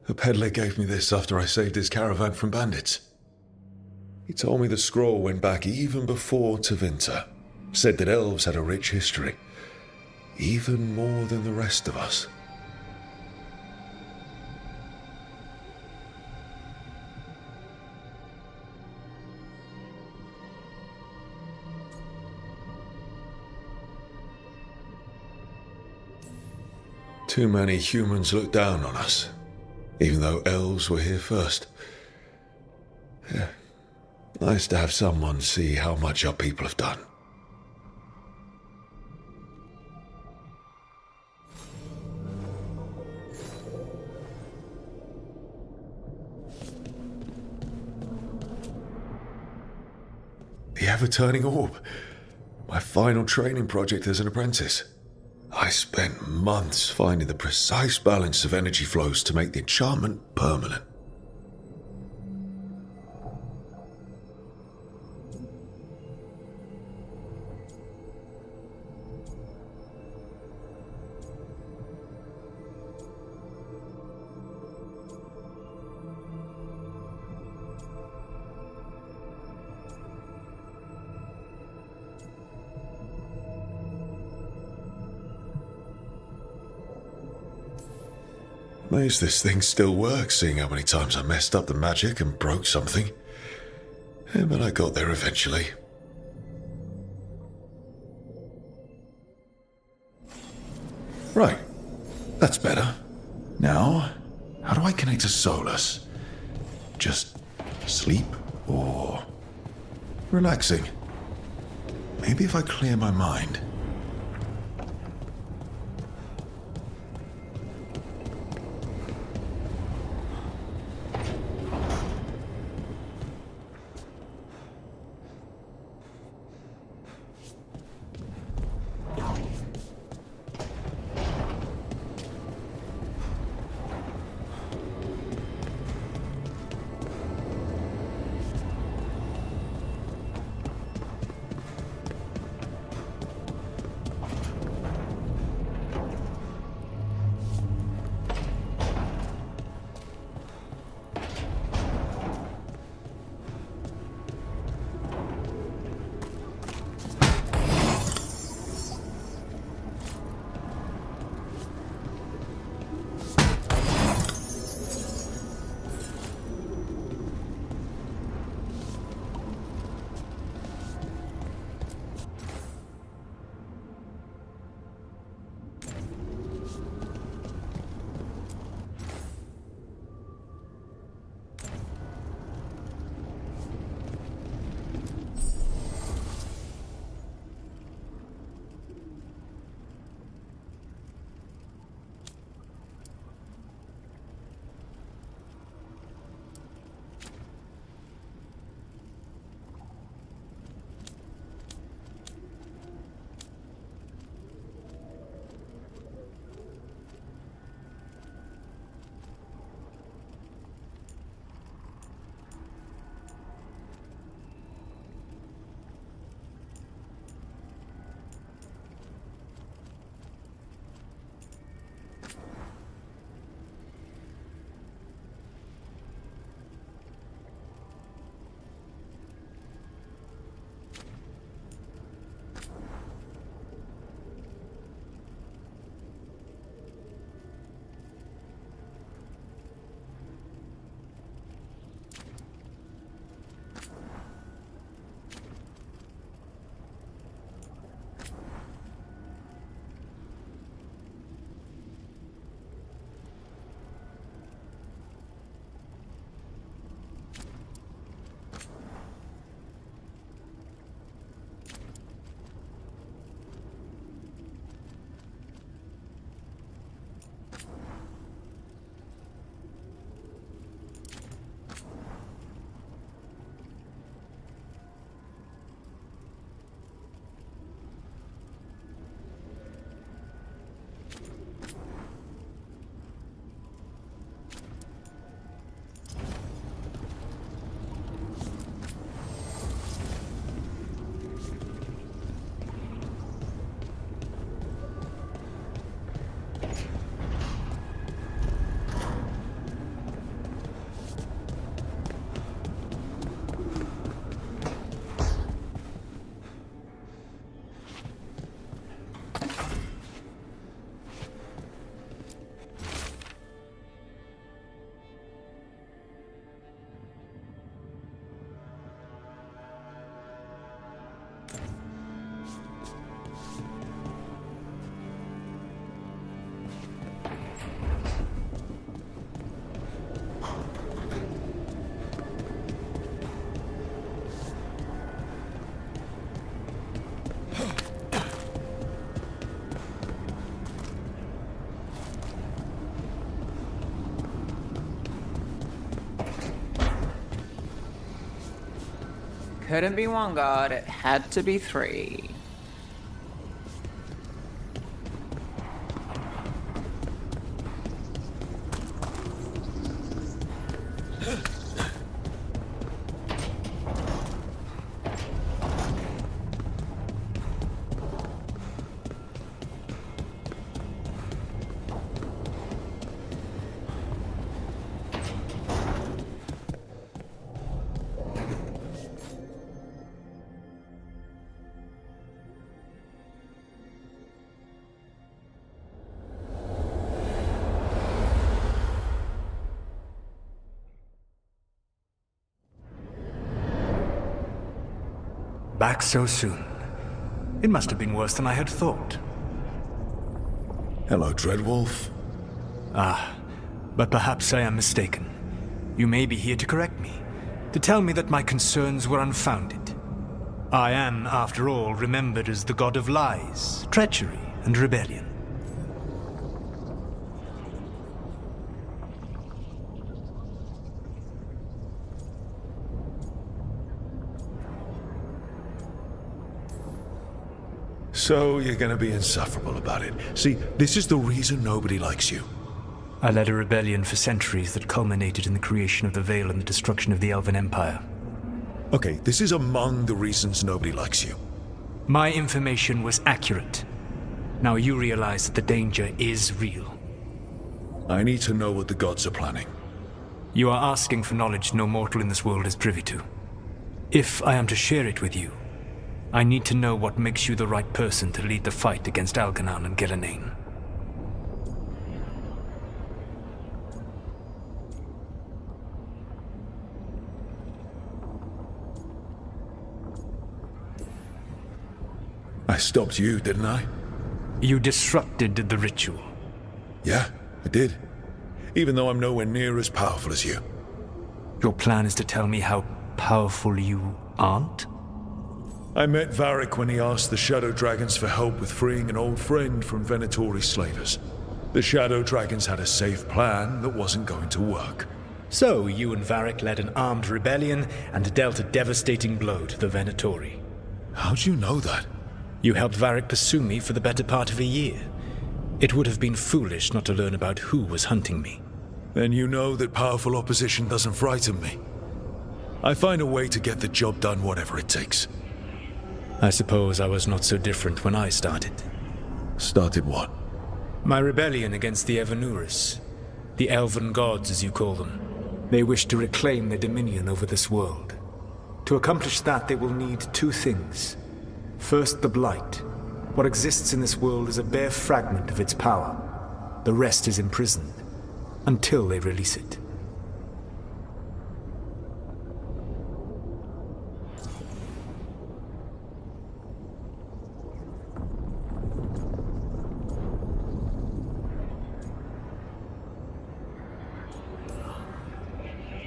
A peddler gave me this after I saved his caravan from bandits. He told me the scroll went back even before Tevinter. Said that elves had a rich history, even more than the rest of us. Too many humans looked down on us, even though elves were here first. Yeah. Nice to have someone see how much our people have done. The ever-turning orb. My final training project as an apprentice. I spent months finding the precise balance of energy flows to make the enchantment permanent. Amazed this thing still works, seeing how many times I messed up the magic and broke something. Yeah, but I got there eventually. Right. That's better. Now, how do I connect to Solus? Just sleep or relaxing? Maybe if I clear my mind. couldn't be one god, it had to be three. Back so soon. It must have been worse than I had thought. Hello, Dreadwolf. Ah, but perhaps I am mistaken. You may be here to correct me, to tell me that my concerns were unfounded. I am, after all, remembered as the god of lies, treachery, and rebellion. So you're gonna be insufferable about it. See, this is the reason nobody likes you. I led a rebellion for centuries that culminated in the creation of the Veil and the destruction of the Elven Empire. Okay, this is among the reasons nobody likes you. My information was accurate. Now you realize that the danger is real. I need to know what the gods are planning. You are asking for knowledge no mortal in this world is privy to. If I am to share it with you, I need to know what makes you the right person to lead the fight against Algernon and Gillenane. I stopped you, didn't I? You disrupted the ritual. Yeah, I did. Even though I'm nowhere near as powerful as you. Your plan is to tell me how powerful you aren't? I met Varric when he asked the Shadow Dragons for help with freeing an old friend from Venatori slavers. The Shadow Dragons had a safe plan that wasn't going to work. So you and Varric led an armed rebellion and dealt a devastating blow to the Venatori. How'd you know that? You helped Varric pursue me for the better part of a year. It would have been foolish not to learn about who was hunting me. Then you know that powerful opposition doesn't frighten me. I find a way to get the job done whatever it takes. I suppose I was not so different when I started. Started what? My rebellion against the Evanuris. The Elven gods, as you call them. They wish to reclaim their dominion over this world. To accomplish that, they will need two things. First, the Blight. What exists in this world is a bare fragment of its power. The rest is imprisoned, until they release it.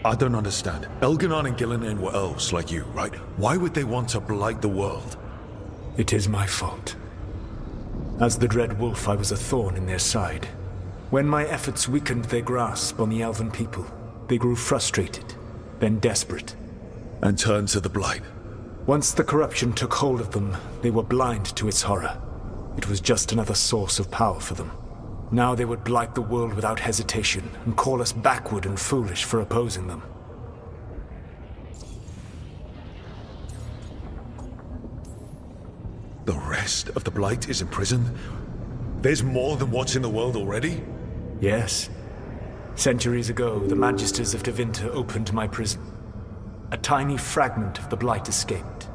I don't understand. Elganon and Gillenane were elves like you, right? Why would they want to blight the world? It is my fault. As the Dread Wolf, I was a thorn in their side. When my efforts weakened their grasp on the Elven people, they grew frustrated, then desperate. And turned to the Blight. Once the corruption took hold of them, they were blind to its horror. It was just another source of power for them. Now they would blight the world without hesitation and call us backward and foolish for opposing them. The rest of the Blight is imprisoned? There's more than what's in the world already? Yes. Centuries ago, the Magisters of Tevinter opened my prison. A tiny fragment of the Blight escaped.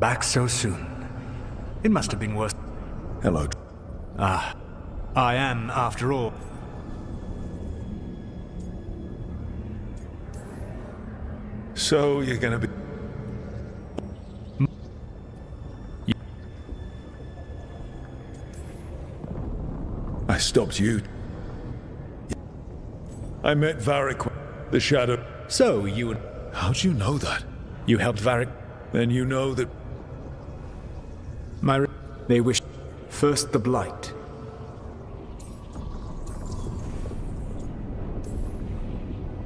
Back so soon. It must have been worse. Hello. Ah, I am, after all. So you're gonna be... I stopped you. I met Varric, the Shadow. So you would... How'd you know that? You helped Varric? Then you know that... They wish... First the Blight.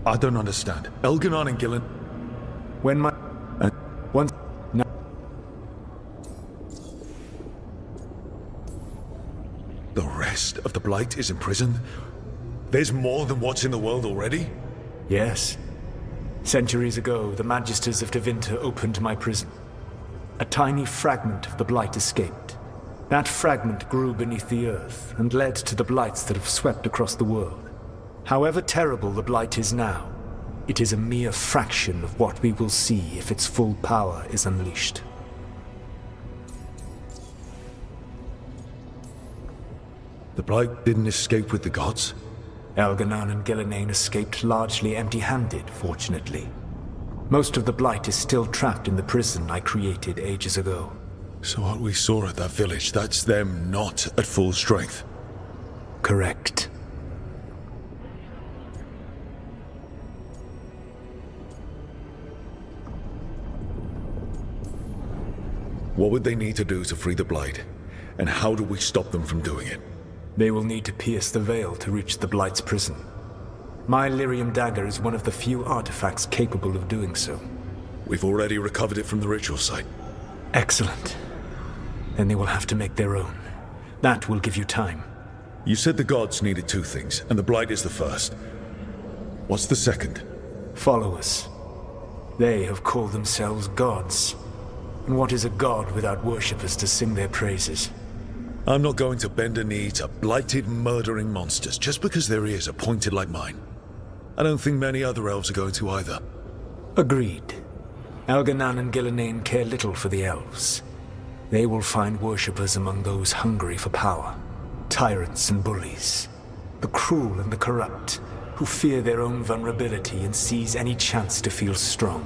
I don't understand. Elganon and Gillen... When my... Once... No. The rest of the Blight is imprisoned? There's more than what's in the world already? Yes. Centuries ago, the Magisters of Tevinter opened my prison. A tiny fragment of the Blight escaped. That fragment grew beneath the earth and led to the Blights that have swept across the world. However terrible the Blight is now, it is a mere fraction of what we will see if its full power is unleashed. The Blight didn't escape with the gods? Elganon and Gillenane escaped largely empty-handed, fortunately. Most of the Blight is still trapped in the prison I created ages ago. So what we saw at that village, that's them not at full strength? Correct. What would they need to do to free the Blight? And how do we stop them from doing it? They will need to pierce the veil to reach the Blight's prison. My lyrium dagger is one of the few artifacts capable of doing so. We've already recovered it from the ritual site. Excellent. Then they will have to make their own. That will give you time. You said the gods needed two things, and the Blight is the first. What's the second? Followers. They have called themselves gods. And what is a god without worshippers to sing their praises? I'm not going to bend a knee to blighted, murdering monsters just because their ears are pointed like mine. I don't think many other elves are going to either. Agreed. Elganon and Gillenane care little for the elves. They will find worshippers among those hungry for power. Tyrants and bullies. The cruel and the corrupt, who fear their own vulnerability and seize any chance to feel strong.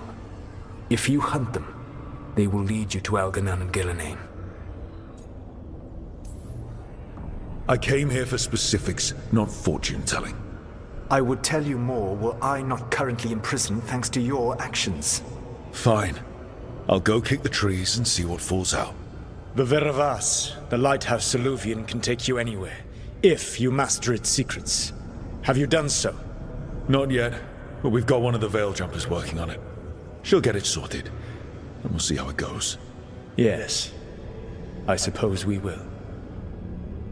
If you hunt them, they will lead you to Elganon and Gillenane. I came here for specifics, not fortune-telling. I would tell you more were I not currently in prison thanks to your actions. Fine. I'll go kick the trees and see what falls out. The Veravas, the lighthouse Soluvian, can take you anywhere, if you master its secrets. Have you done so? Not yet, but we've got one of the Veil Jumpers working on it. She'll get it sorted, and we'll see how it goes. Yes, I suppose we will.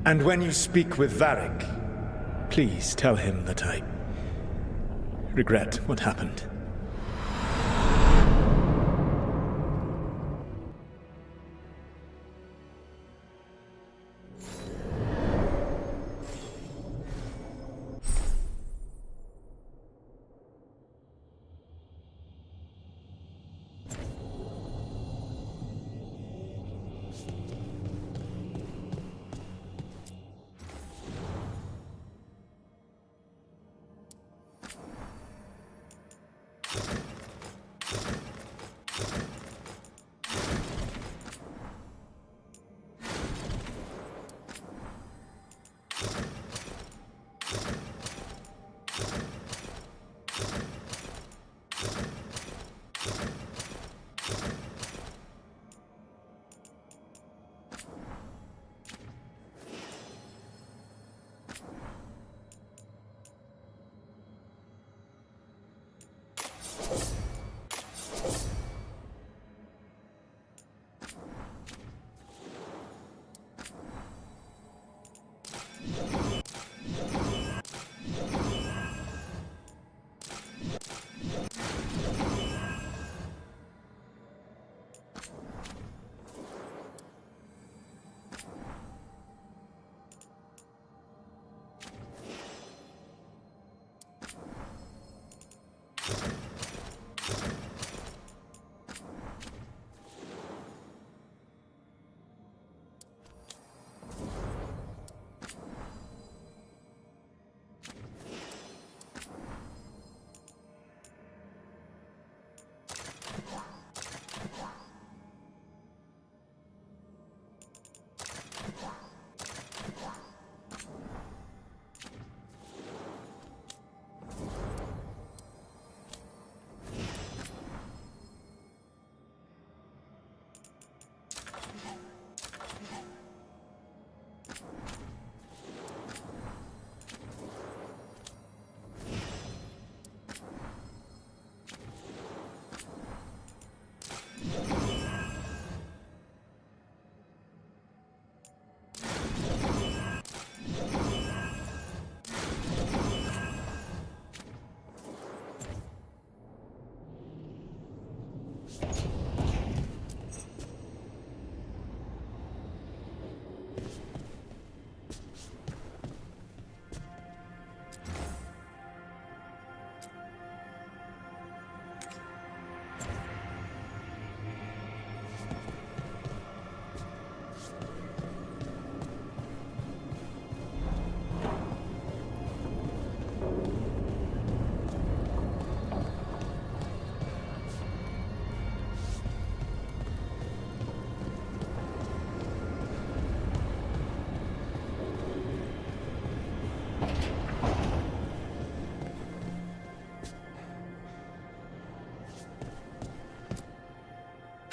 And when you speak with Varric, please tell him that I regret what happened.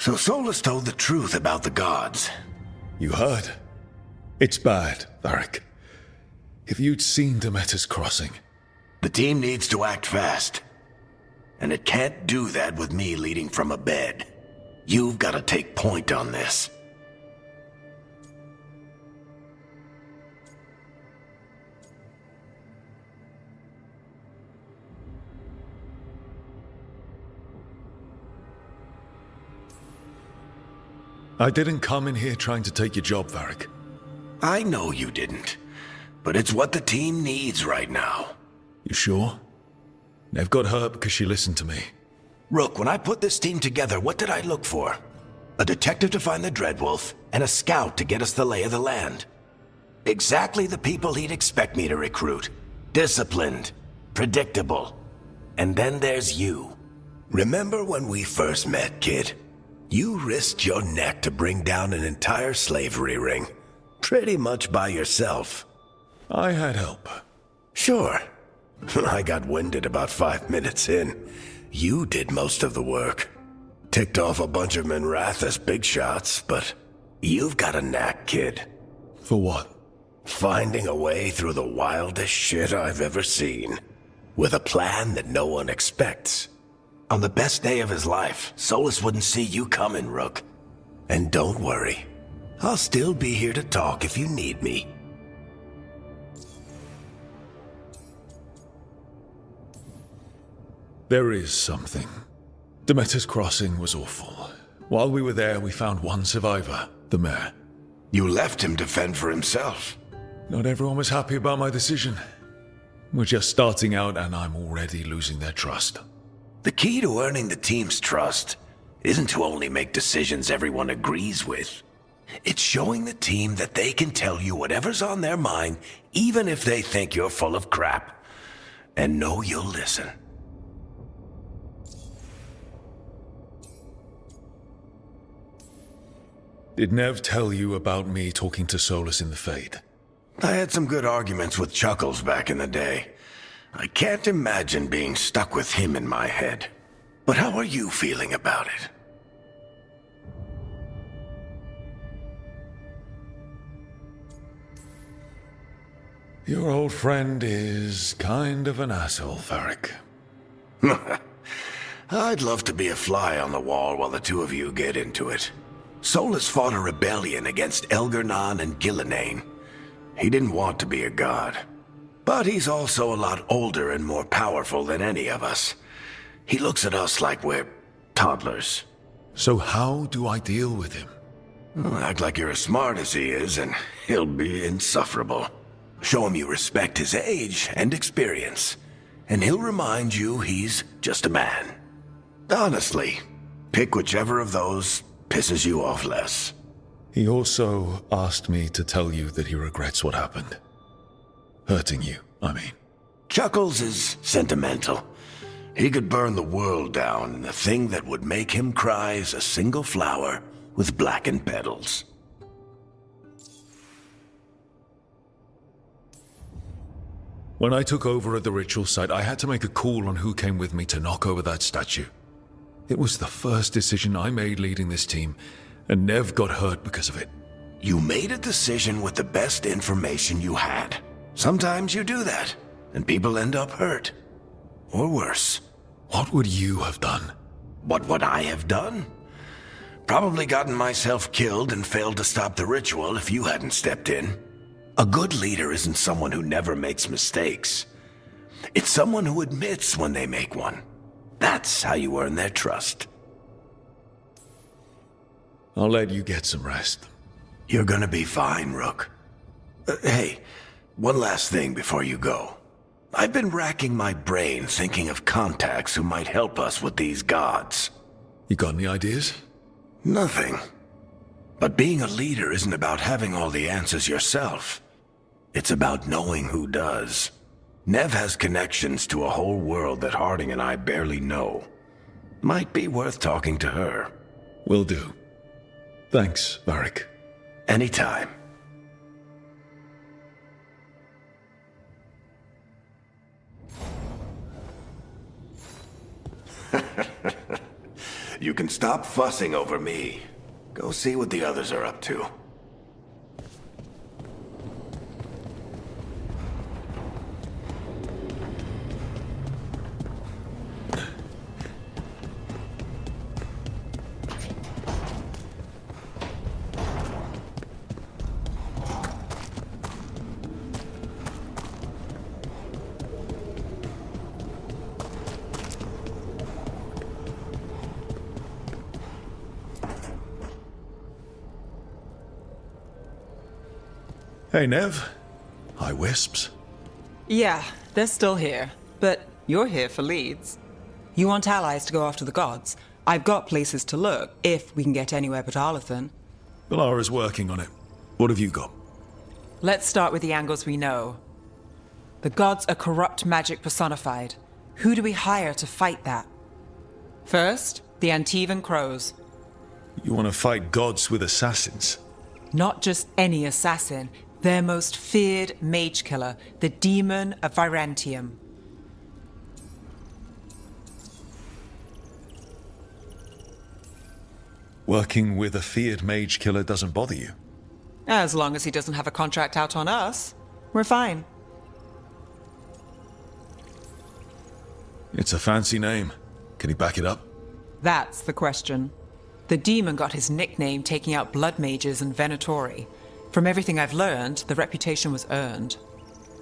So Solus told the truth about the gods. You heard? It's bad, Varric. If you'd seen Demeter's crossing... The team needs to act fast. And it can't do that with me leading from a bed. You've got to take point on this. I didn't come in here trying to take your job, Varric. I know you didn't. But it's what the team needs right now. You sure? Nev got hurt because she listened to me. Rook, when I put this team together, what did I look for? A detective to find the Dreadwolf, and a scout to get us the lay of the land. Exactly the people he'd expect me to recruit. Disciplined, predictable. And then there's you. Remember when we first met, kid? You risked your neck to bring down an entire slavery ring. Pretty much by yourself. I had help. Sure. I got winded about 5 minutes in. You did most of the work. Ticked off a bunch of Minrathous big shots, but you've got a knack, kid. For what? Finding a way through the wildest shit I've ever seen. With a plan that no one expects. On the best day of his life, Solus wouldn't see you coming, Rook. And don't worry. I'll still be here to talk if you need me. There is something. Demeter's crossing was awful. While we were there, we found one survivor, the mayor. You left him to fend for himself. Not everyone was happy about my decision. We're just starting out and I'm already losing their trust. The key to earning the team's trust isn't to only make decisions everyone agrees with. It's showing the team that they can tell you whatever's on their mind, even if they think you're full of crap. And know you'll listen. Did Nev tell you about me talking to Solus in the Fade? I had some good arguments with Chuckles back in the day. I can't imagine being stuck with him in my head. But how are you feeling about it? Your old friend is kind of an asshole, Varric. I'd love to be a fly on the wall while the two of you get into it. Solus fought a rebellion against Elgar'nan and Gillenane. He didn't want to be a god. But he's also a lot older and more powerful than any of us. He looks at us like we're toddlers. So how do I deal with him? Act like you're as smart as he is, and he'll be insufferable. Show him you respect his age and experience, and he'll remind you he's just a man. Honestly, pick whichever of those pisses you off less. He also asked me to tell you that he regrets what happened. Hurting you, I mean. Chuckles is sentimental. He could burn the world down, and the thing that would make him cry is a single flower with blackened petals. When I took over at the ritual site, I had to make a call on who came with me to knock over that statue. It was the first decision I made leading this team, and Nev got hurt because of it. You made a decision with the best information you had. Sometimes you do that, and people end up hurt. Or worse. What would you have done? What would I have done? Probably gotten myself killed and failed to stop the ritual if you hadn't stepped in. A good leader isn't someone who never makes mistakes. It's someone who admits when they make one. That's how you earn their trust. I'll let you get some rest. You're gonna be fine, Rook. Hey, one last thing before you go. I've been racking my brain thinking of contacts who might help us with these gods. You got any ideas? Nothing. But being a leader isn't about having all the answers yourself. It's about knowing who does. Nev has connections to a whole world that Harding and I barely know. Might be worth talking to her. Will do. Thanks, Varric. Anytime. you can stop fussing over me. Go see what the others are up to. Hey, Nev. Hi, Wisps. Yeah, they're still here. But you're here for leads. You want allies to go after the gods? I've got places to look, if we can get anywhere but Arlathan. Valara's working on it. What have you got? Let's start with the angles we know. The gods are corrupt magic personified. Who do we hire to fight that? First, the Antivan Crows. You want to fight gods with assassins? Not just any assassin. Their most feared mage killer, the Demon of Virantium. Working with a feared mage killer doesn't bother you? As long as he doesn't have a contract out on us, we're fine. It's a fancy name. Can he back it up? That's the question. The demon got his nickname taking out blood mages and Venatori. From everything I've learned, the reputation was earned.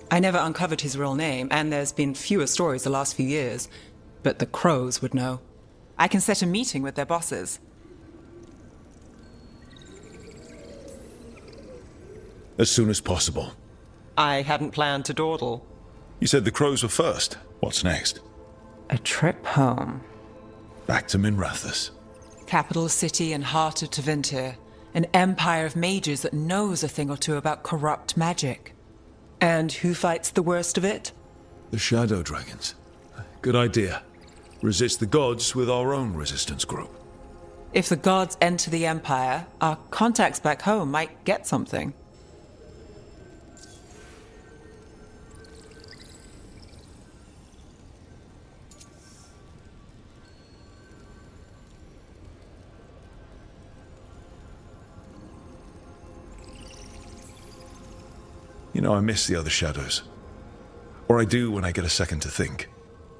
I never uncovered his real name, and there's been fewer stories the last few years, but the Crows would know. I can set a meeting with their bosses. As soon as possible. I hadn't planned to dawdle. You said the Crows were first. What's next? A trip home. Back to Minrathous. Capital city and heart of Tevinter. An empire of mages that knows a thing or two about corrupt magic. And who fights the worst of it? The Shadow Dragons. Good idea. Resist the gods with our own resistance group. If the gods enter the empire, our contacts back home might get something. You know, I miss the other shadows. Or I do when I get a second to think.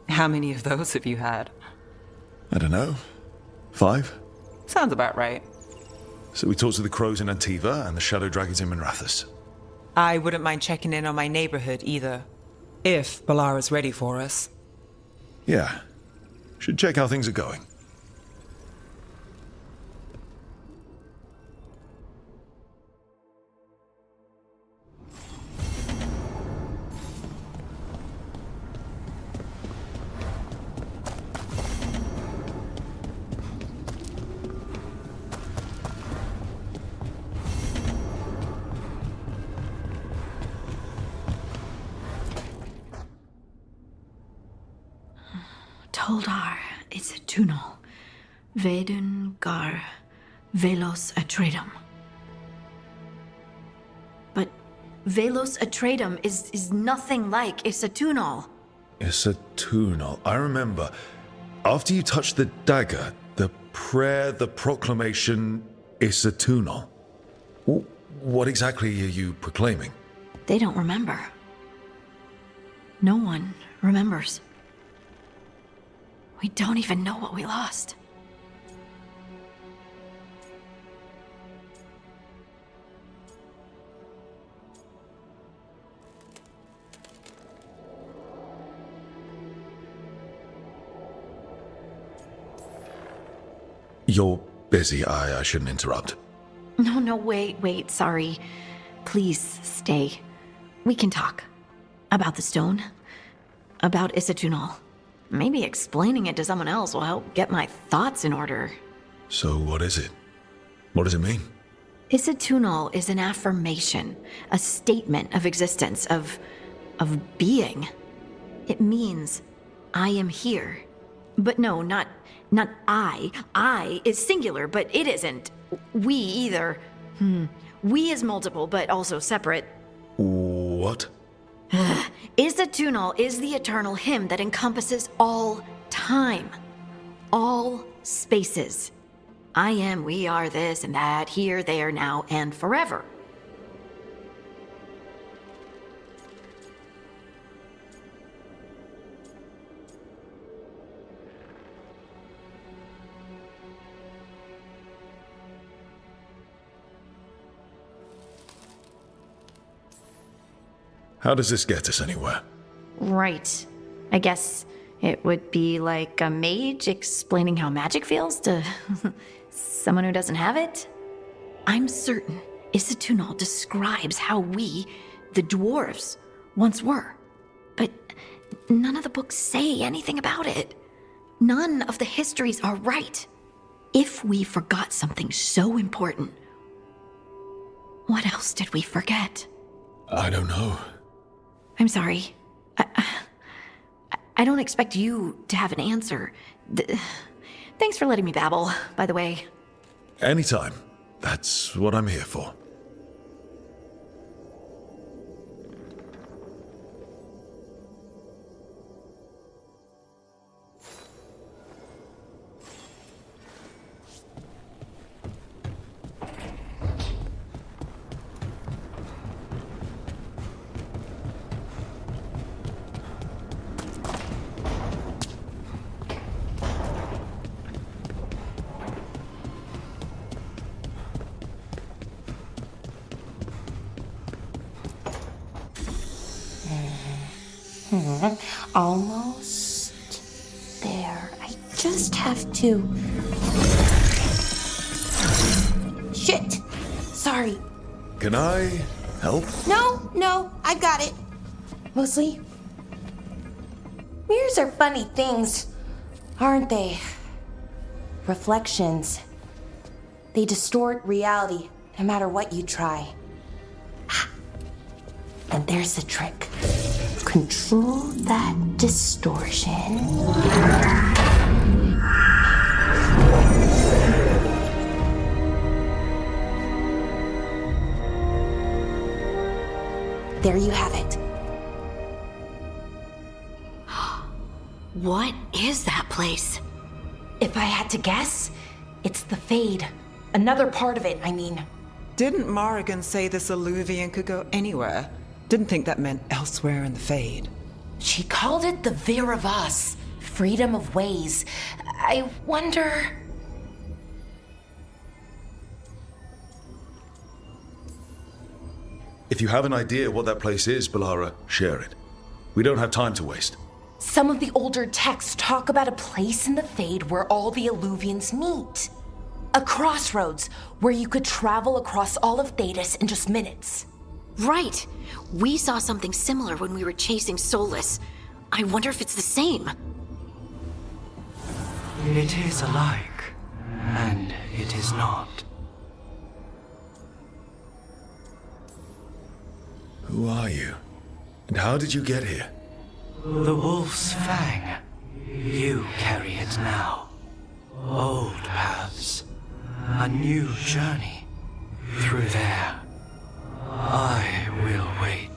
How many of those have you had? I don't know. 5? Sounds about right. So we talked to the Crows in Antiva and the Shadow Dragons in Minrathous. I wouldn't mind checking in on my neighborhood either. If Balara's ready for us. Yeah. Should check how things are going. Toldar, it's a tunnel. Veilguard, Velos Atreitum. But Velos Atreitum is nothing like Isatunal. Isatunal. I remember. After you touched the dagger, the prayer, the proclamation, Isatunal. What exactly are you proclaiming? They don't remember. No one remembers. We don't even know what we lost. You're busy. I shouldn't interrupt. No, wait, sorry. Please stay. We can talk. About the stone. About Isatunal. Maybe explaining it to someone else will help get my thoughts in order. So what is it? What does it mean? Isatunal is an affirmation, a statement of existence, of being. It means, I am here. But no, not I. I is singular, but it isn't. We either. We is multiple, but also separate. What? Isatunal is the eternal hymn that encompasses all time. All spaces. I am, we are, this and that, here, there, now, and forever. How does this get us anywhere? Right. I guess it would be like a mage explaining how magic feels to someone who doesn't have it. I'm certain Isatunal describes how we, the dwarves, once were. But none of the books say anything about it. None of the histories are right. If we forgot something so important, what else did we forget? I don't know. I'm sorry. I don't expect you to have an answer. Thanks for letting me babble, by the way. Anytime. That's what I'm here for. Almost there. I just have to... Shit! Sorry. Can I help? No, I've got it. Mostly. Mirrors are funny things, aren't they? Reflections. They distort reality, no matter what you try. And there's the trick. Control that distortion. There you have it. What is that place? If I had to guess, it's the Fade. Another part of it, I mean. Didn't Morrigan say this Illuvian could go anywhere? Didn't think that meant elsewhere in the Fade. She called it the Vir of Us, freedom of ways. I wonder... If you have an idea what that place is, Balara, share it. We don't have time to waste. Some of the older texts talk about a place in the Fade where all the Illuvians meet. A crossroads where you could travel across all of Thedas in just minutes. Right. We saw something similar when we were chasing Solus. I wonder if it's the same. It is alike, and it is not. Who are you? And how did you get here? The Wolf's Fang. You carry it now. Old paths. A new journey. Through there. I will wait.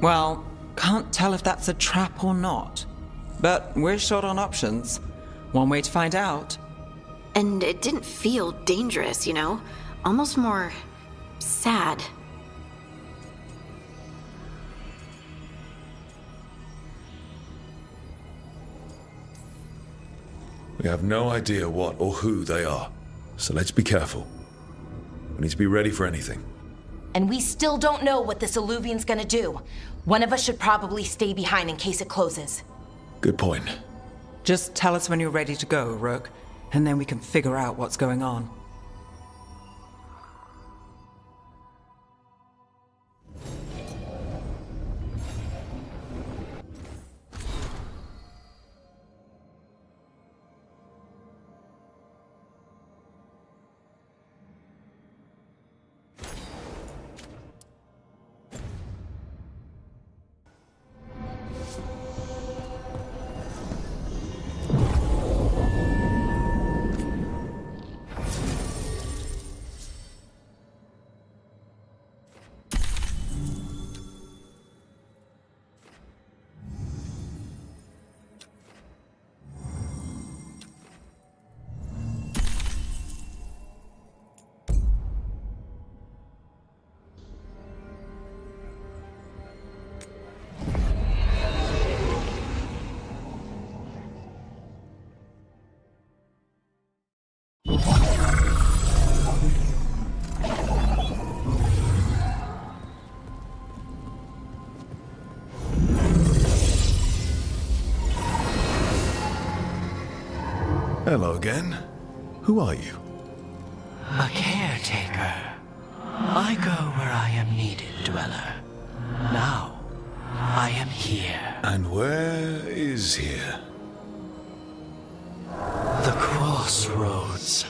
Well, can't tell if that's a trap or not. But we're short on options. One way to find out. And it didn't feel dangerous, you know? Almost more... sad. We have no idea what or who they are, so let's be careful. We need to be ready for anything. And we still don't know what this Illuvian's gonna do. One of us should probably stay behind in case it closes. Good point. Just tell us when you're ready to go, Rook, and then we can figure out what's going on. Hello again. Who are you? A caretaker. I go where I am needed, Dweller. Now, I am here. And where is here? The crossroads.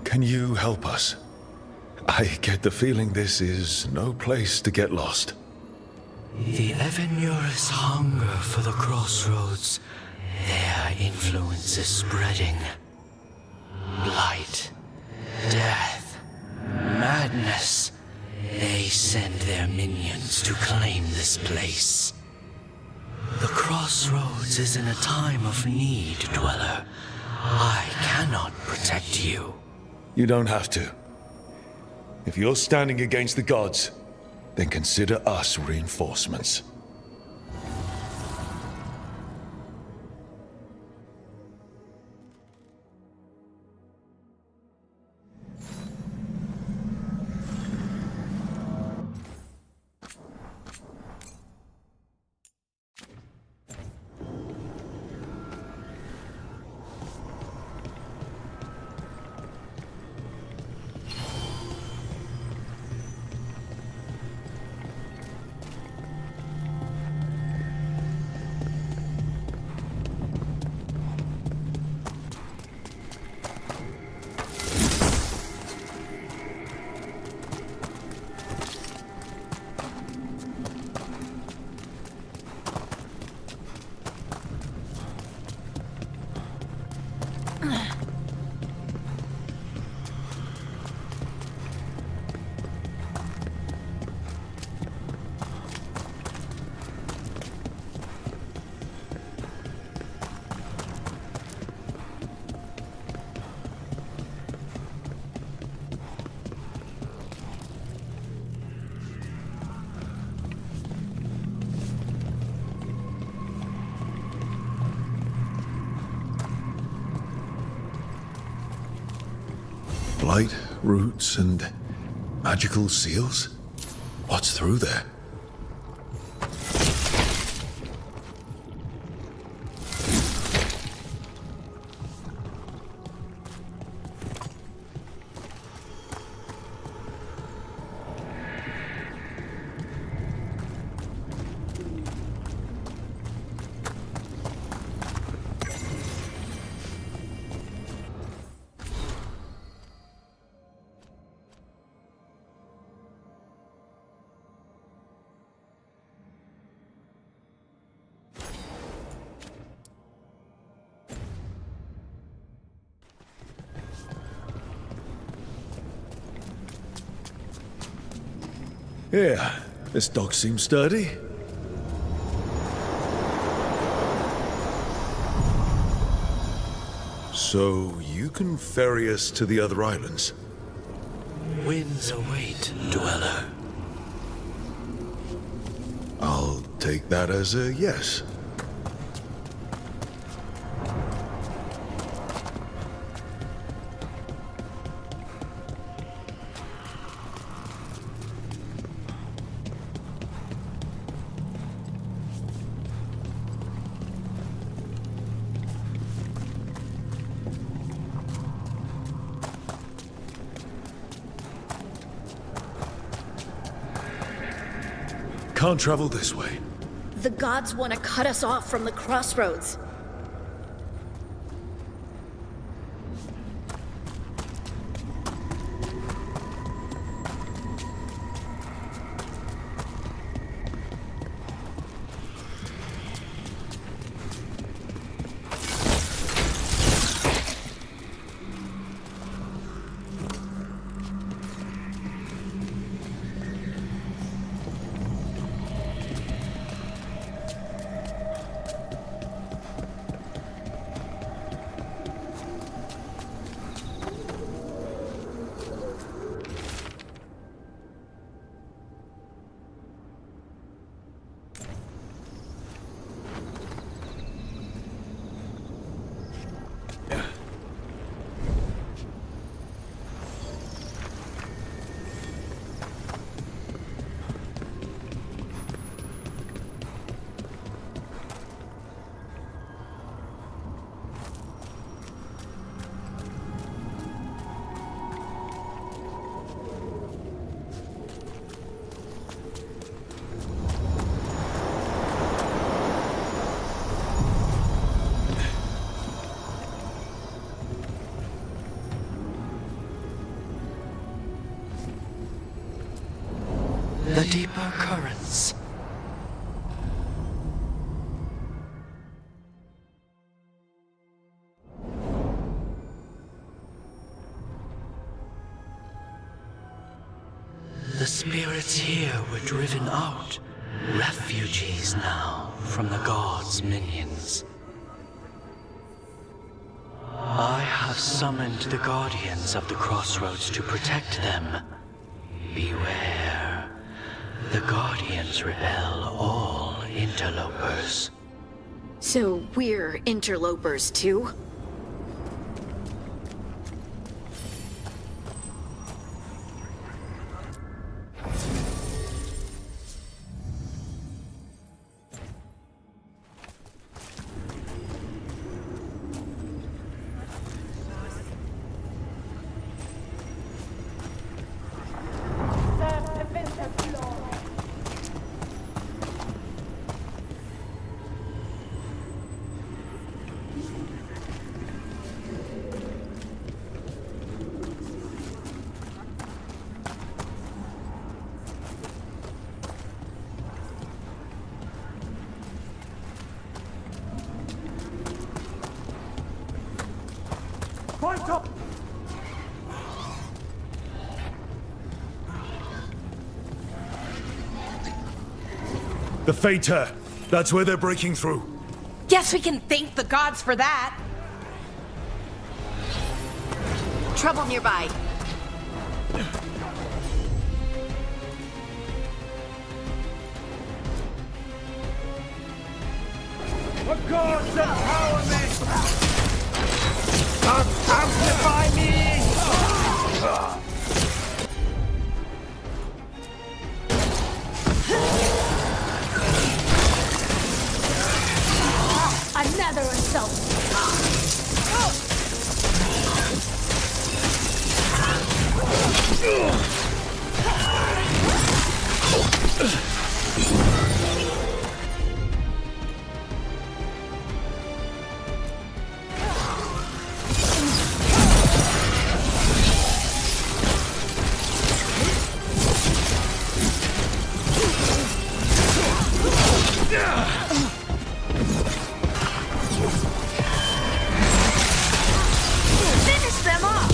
Can you help us? I get the feeling this is no place to get lost. The Evanurus hunger for the crossroads. Their influence is spreading. Blight, death, madness. They send their minions to claim this place. The crossroads is in a time of need, Dweller. I cannot protect you. You don't have to. If you're standing against the gods, then consider us reinforcements. Blight, roots, and magical seals? What's through there? Yeah, this dog seems sturdy. So, you can ferry us to the other islands? Winds await, Dweller. I'll take that as a yes. Can't travel this way. The gods want to cut us off from the crossroads. the deeper currents. The spirits here were driven out, refugees now from the gods' minions. I have summoned the guardians of the crossroads to protect them. Beware. The guardians repel all interlopers. So we're interlopers too? The Fater! That's where they're breaking through. Guess we can thank the gods for that. Trouble nearby. The gods empower me! Amplify me! Another assault. Finish them off!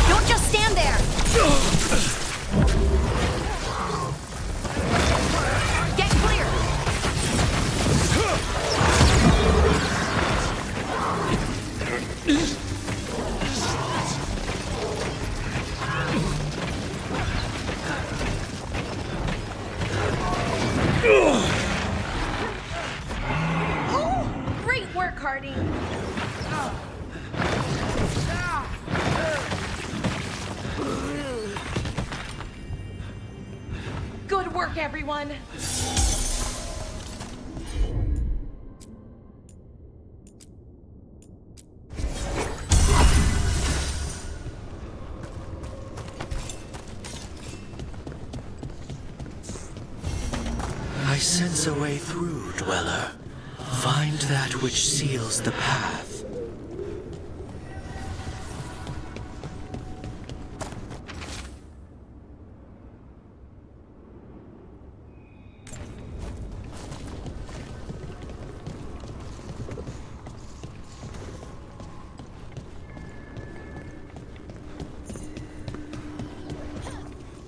Don't just stand there! Get clear! Oh, great work, Hardy. Good work, everyone. I sense a way through, Dweller. Find that which seals the path.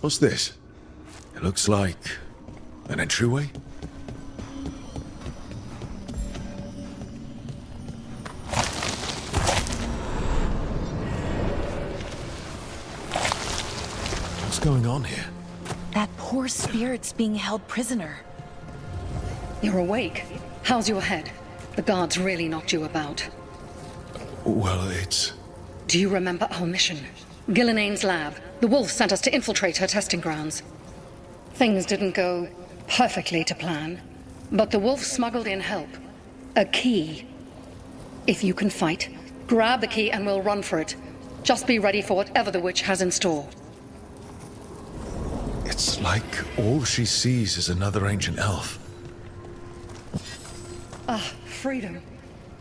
What's this? It looks like an entryway? What's going on here? That poor spirit's being held prisoner. You're awake. How's your head? The guards really knocked you about. Well, it's... Do you remember our mission? Gillinane's lab. The wolf sent us to infiltrate her testing grounds. Things didn't go perfectly to plan, but the wolf smuggled in help. A key. If you can fight, grab the key and we'll run for it. Just be ready for whatever the witch has in store. It's like all she sees is another ancient elf. Ah, freedom.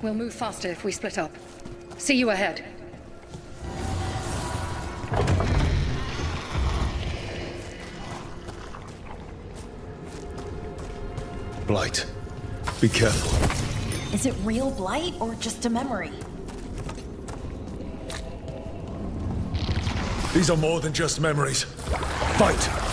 We'll move faster if we split up. See you ahead. Blight, be careful. Is it real blight or just a memory? These are more than just memories. Fight!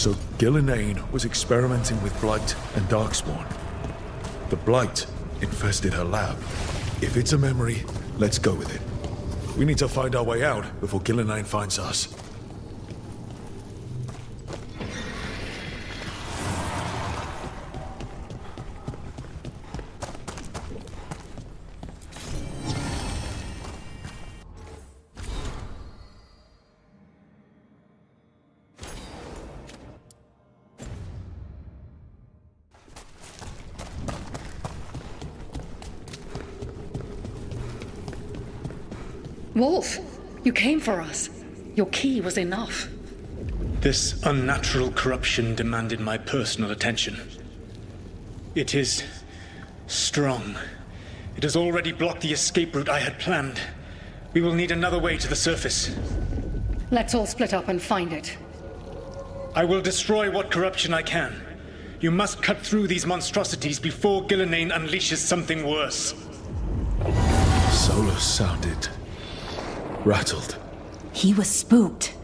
So Gillenane was experimenting with Blight and Darkspawn. The Blight infested her lab. If it's a memory, let's go with it. We need to find our way out before Gillenane finds us. Wolf, you came for us. Your key was enough. This unnatural corruption demanded my personal attention. It is strong. It has already blocked the escape route I had planned. We will need another way to the surface. Let's all split up and find it. I will destroy what corruption I can. You must cut through these monstrosities before Gillenane unleashes something worse. Solus sounded rattled. He was spooked.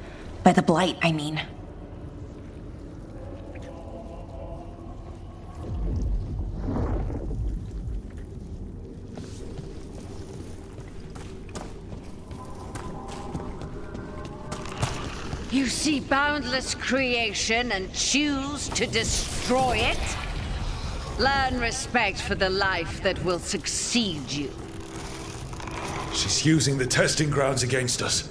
By the Blight, I mean. You see boundless creation and choose to destroy it? Learn respect for the life that will succeed you. She's using the testing grounds against us.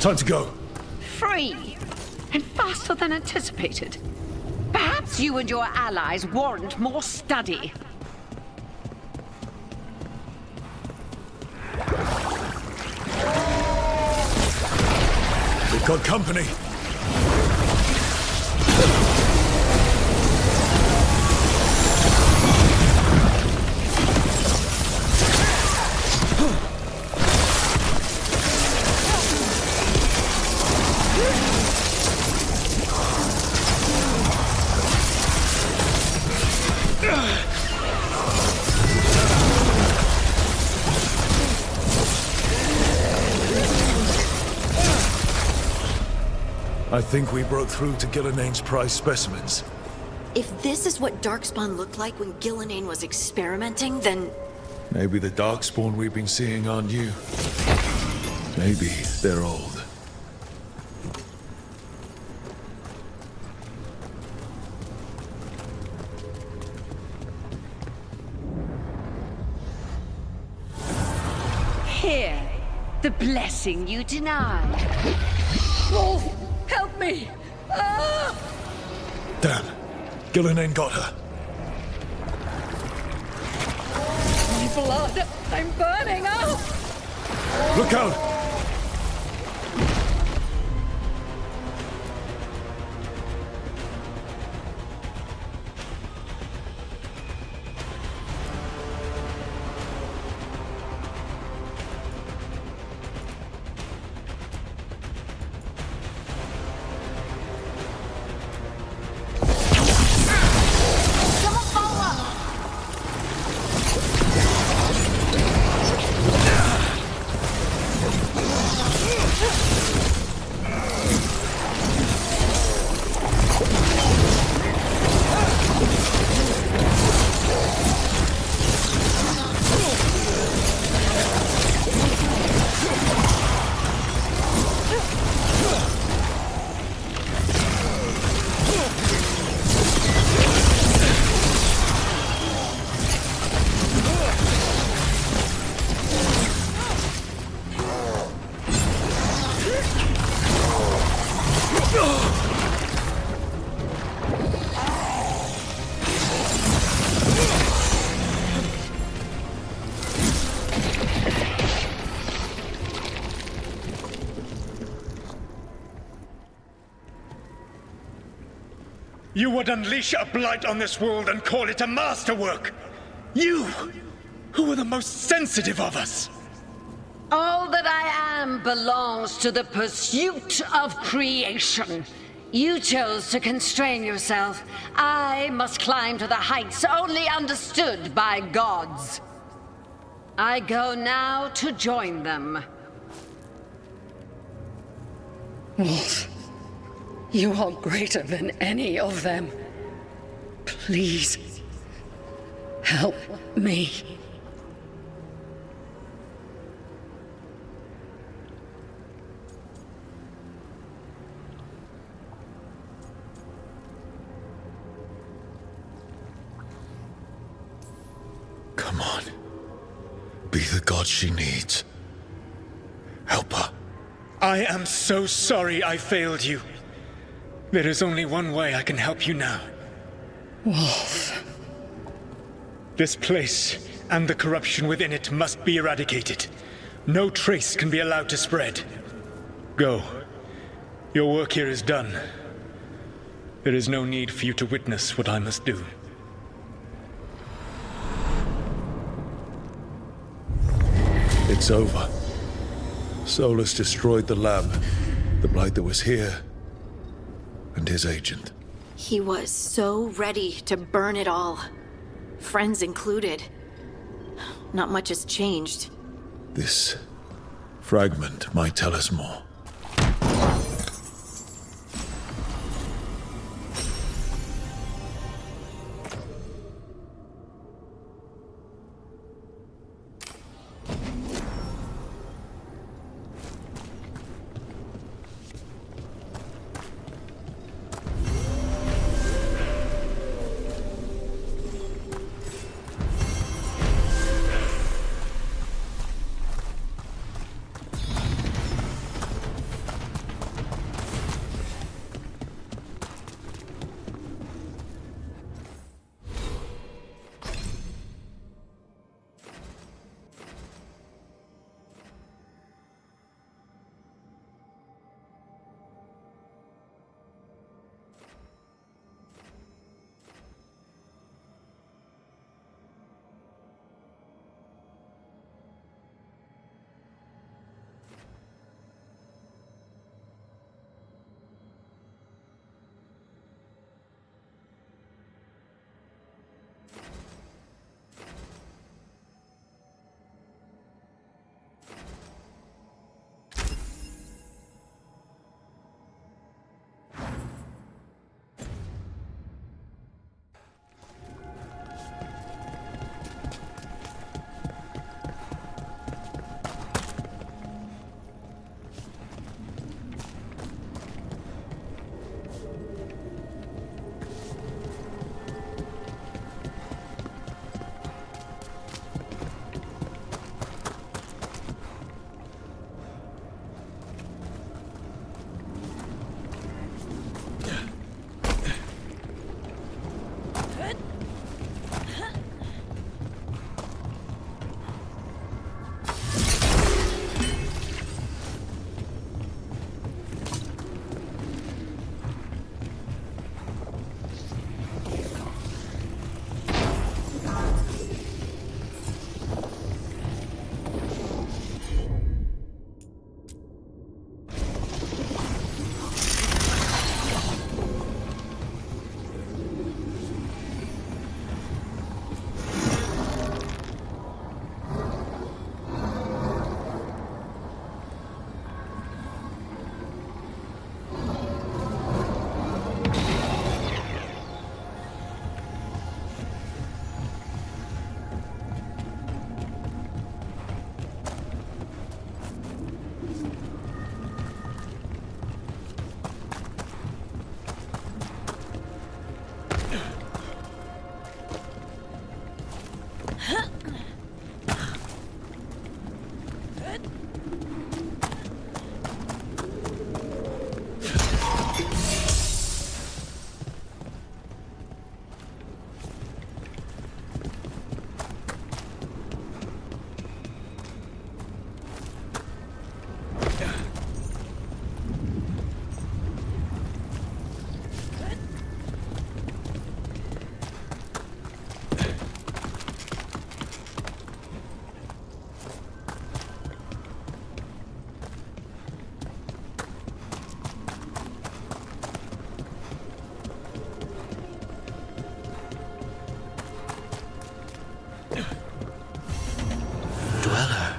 Time to go. Free! And faster than anticipated. Perhaps you and your allies warrant more study. We've got company. I think we broke through to Gillinane's prized specimens. If this is what Darkspawn looked like when Gillinane was experimenting, then... Maybe the Darkspawn we've been seeing aren't new. Maybe they're old. Here, the blessing you denied. Wolf, help me! Ah! Damn. Gillinane got her. My blood! I'm burning up! Look out! You would unleash a blight on this world and call it a masterwork! You, who were the most sensitive of us! All that I am belongs to the pursuit of creation. You chose to constrain yourself. I must climb to the heights only understood by gods. I go now to join them. Wolf, you are greater than any of them. Please, help me. Come on. Be the god she needs. Help her. I am so sorry I failed you. There is only one way I can help you now. Wolf. This place and the corruption within it must be eradicated. No trace can be allowed to spread. Go. Your work here is done. There is no need for you to witness what I must do. It's over. Solus destroyed the lab, the blight that was here, and his agent. He was so ready to burn it all. Friends included. Not much has changed. This fragment might tell us more. Dweller,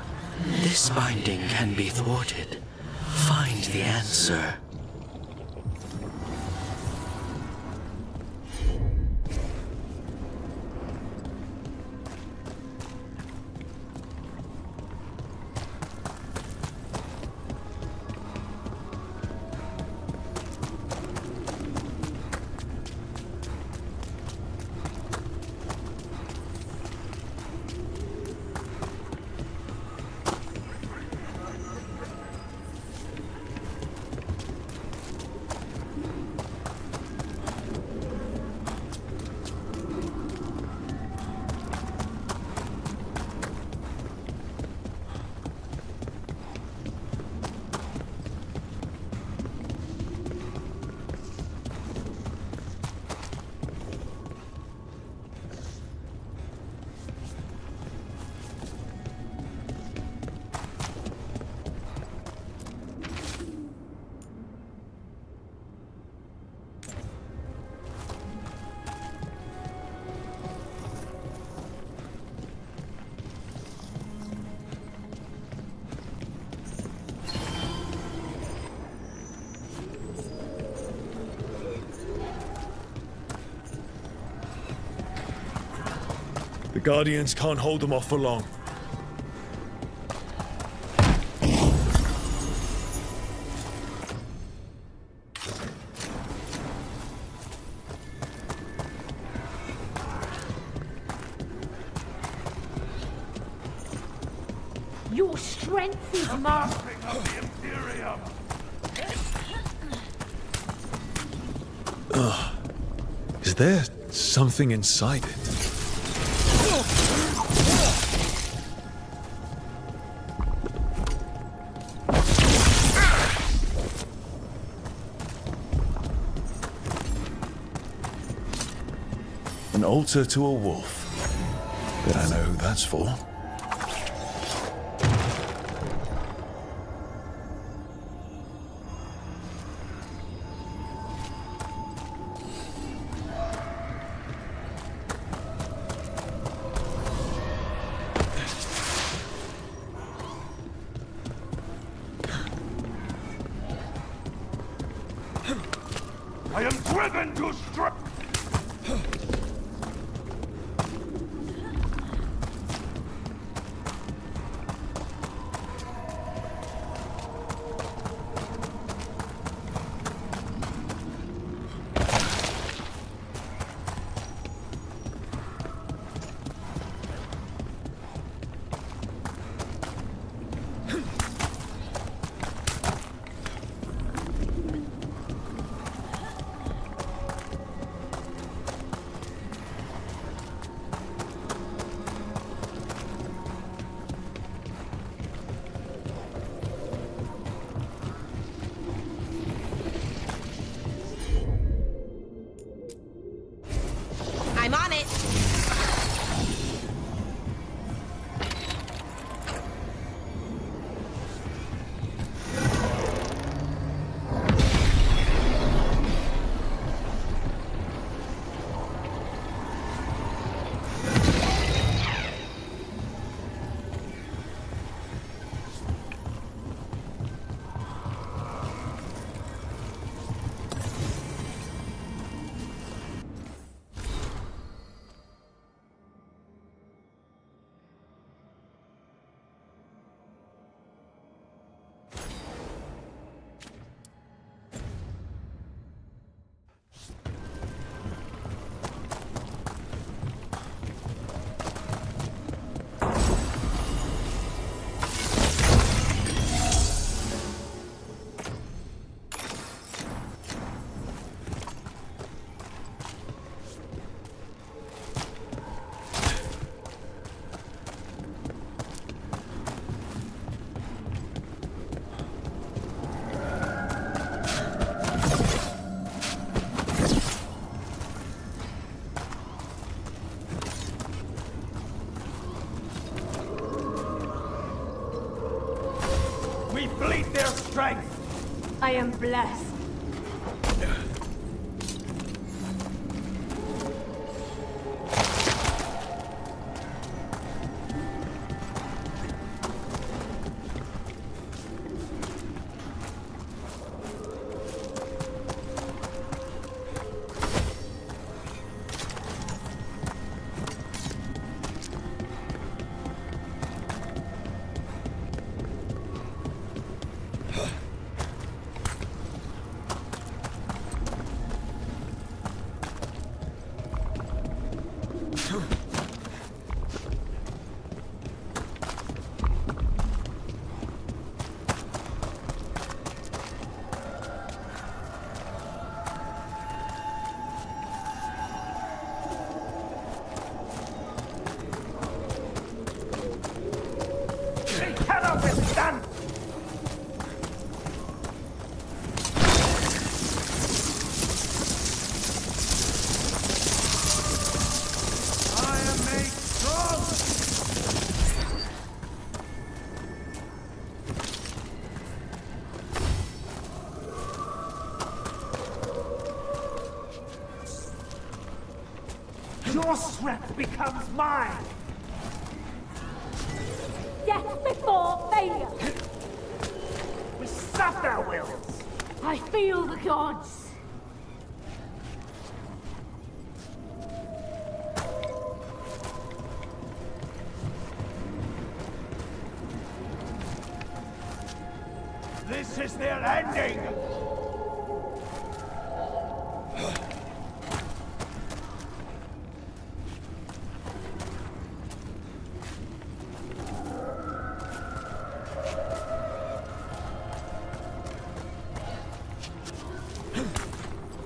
this binding can be thwarted. Find the answer. The Guardians can't hold them off for long. Your strength is marking of the Imperium. Ugh. Is there something inside it? An altar to a wolf. Bet I know who that's for. I am driven to strip. bleed their strength. I am blessed. Your strength becomes mine! Death before failure! We stop their wills! I feel the gods! This is their ending!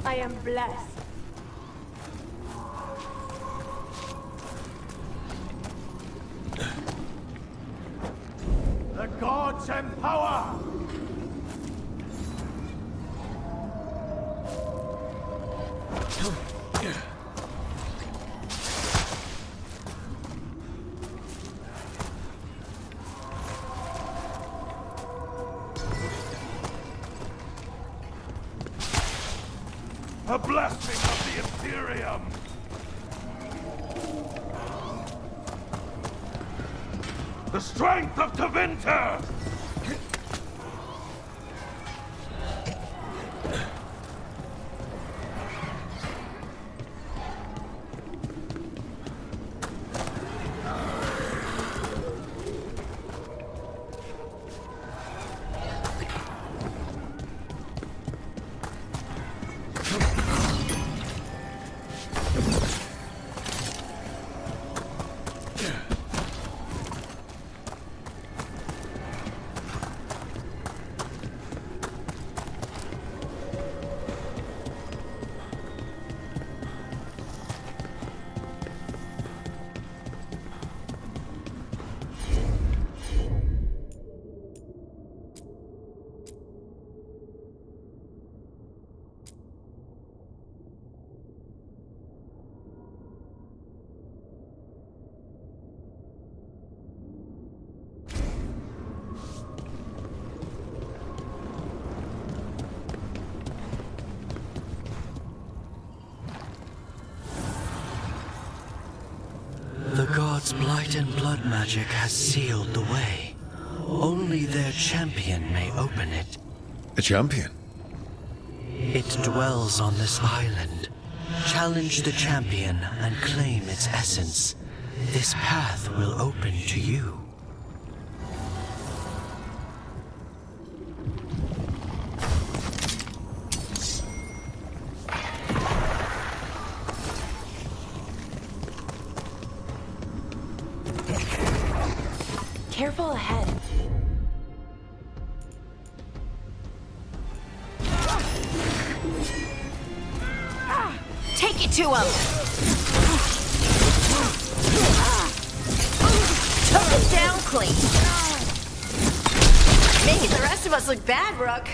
I am blessed. The gods empower! A blessing of the Imperium! The strength of Tevinter! The gods' blight and blood magic has sealed the way. Only their champion may open it. A champion? It dwells on this island. Challenge the champion and claim its essence. This path will open to you. Careful ahead. Take it to him! Took him down clean. Making the rest of us look bad, Rook.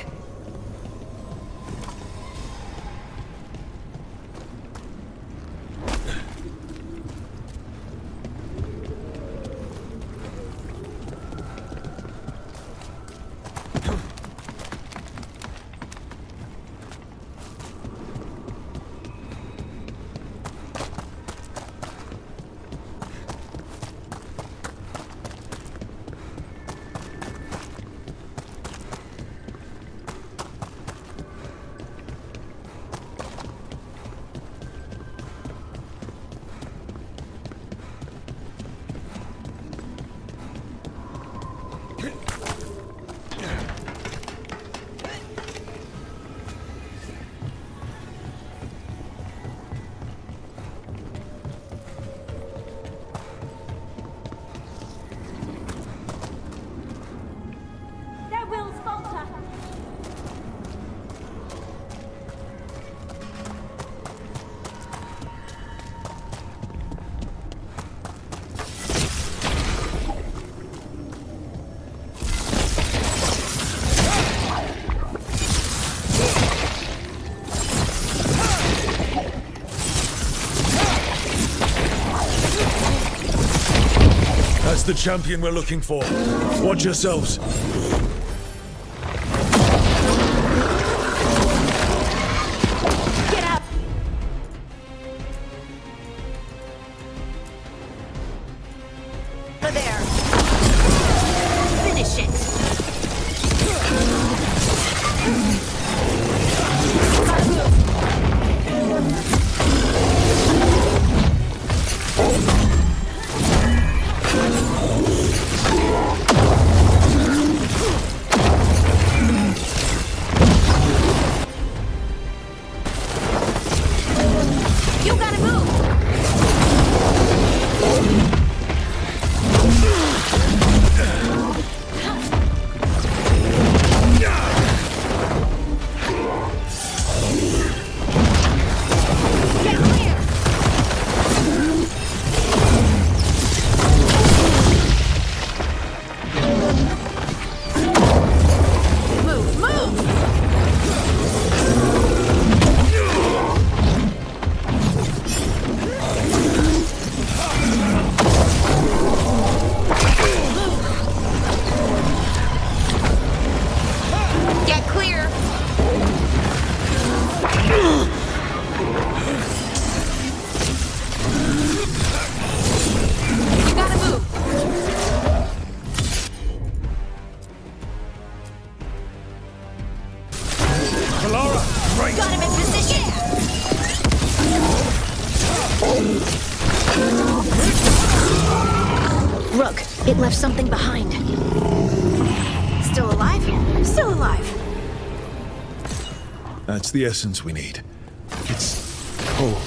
That's the champion we're looking for. Watch yourselves. Get up! Over there. Finish it. You gotta move. Get clear. Move, move. Get clear. You gotta move. Laura, right. Got him in position. Rook, it left something behind. Still alive? Still alive. That's the essence we need. It's cold.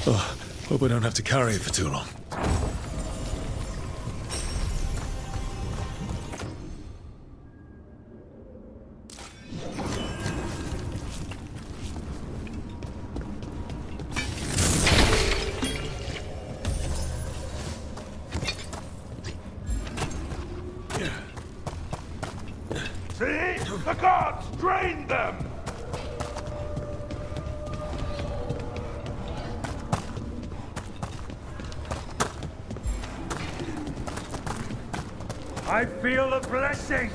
Oh, hope I don't have to carry it for too long. See? The gods drained them! I feel a blessing!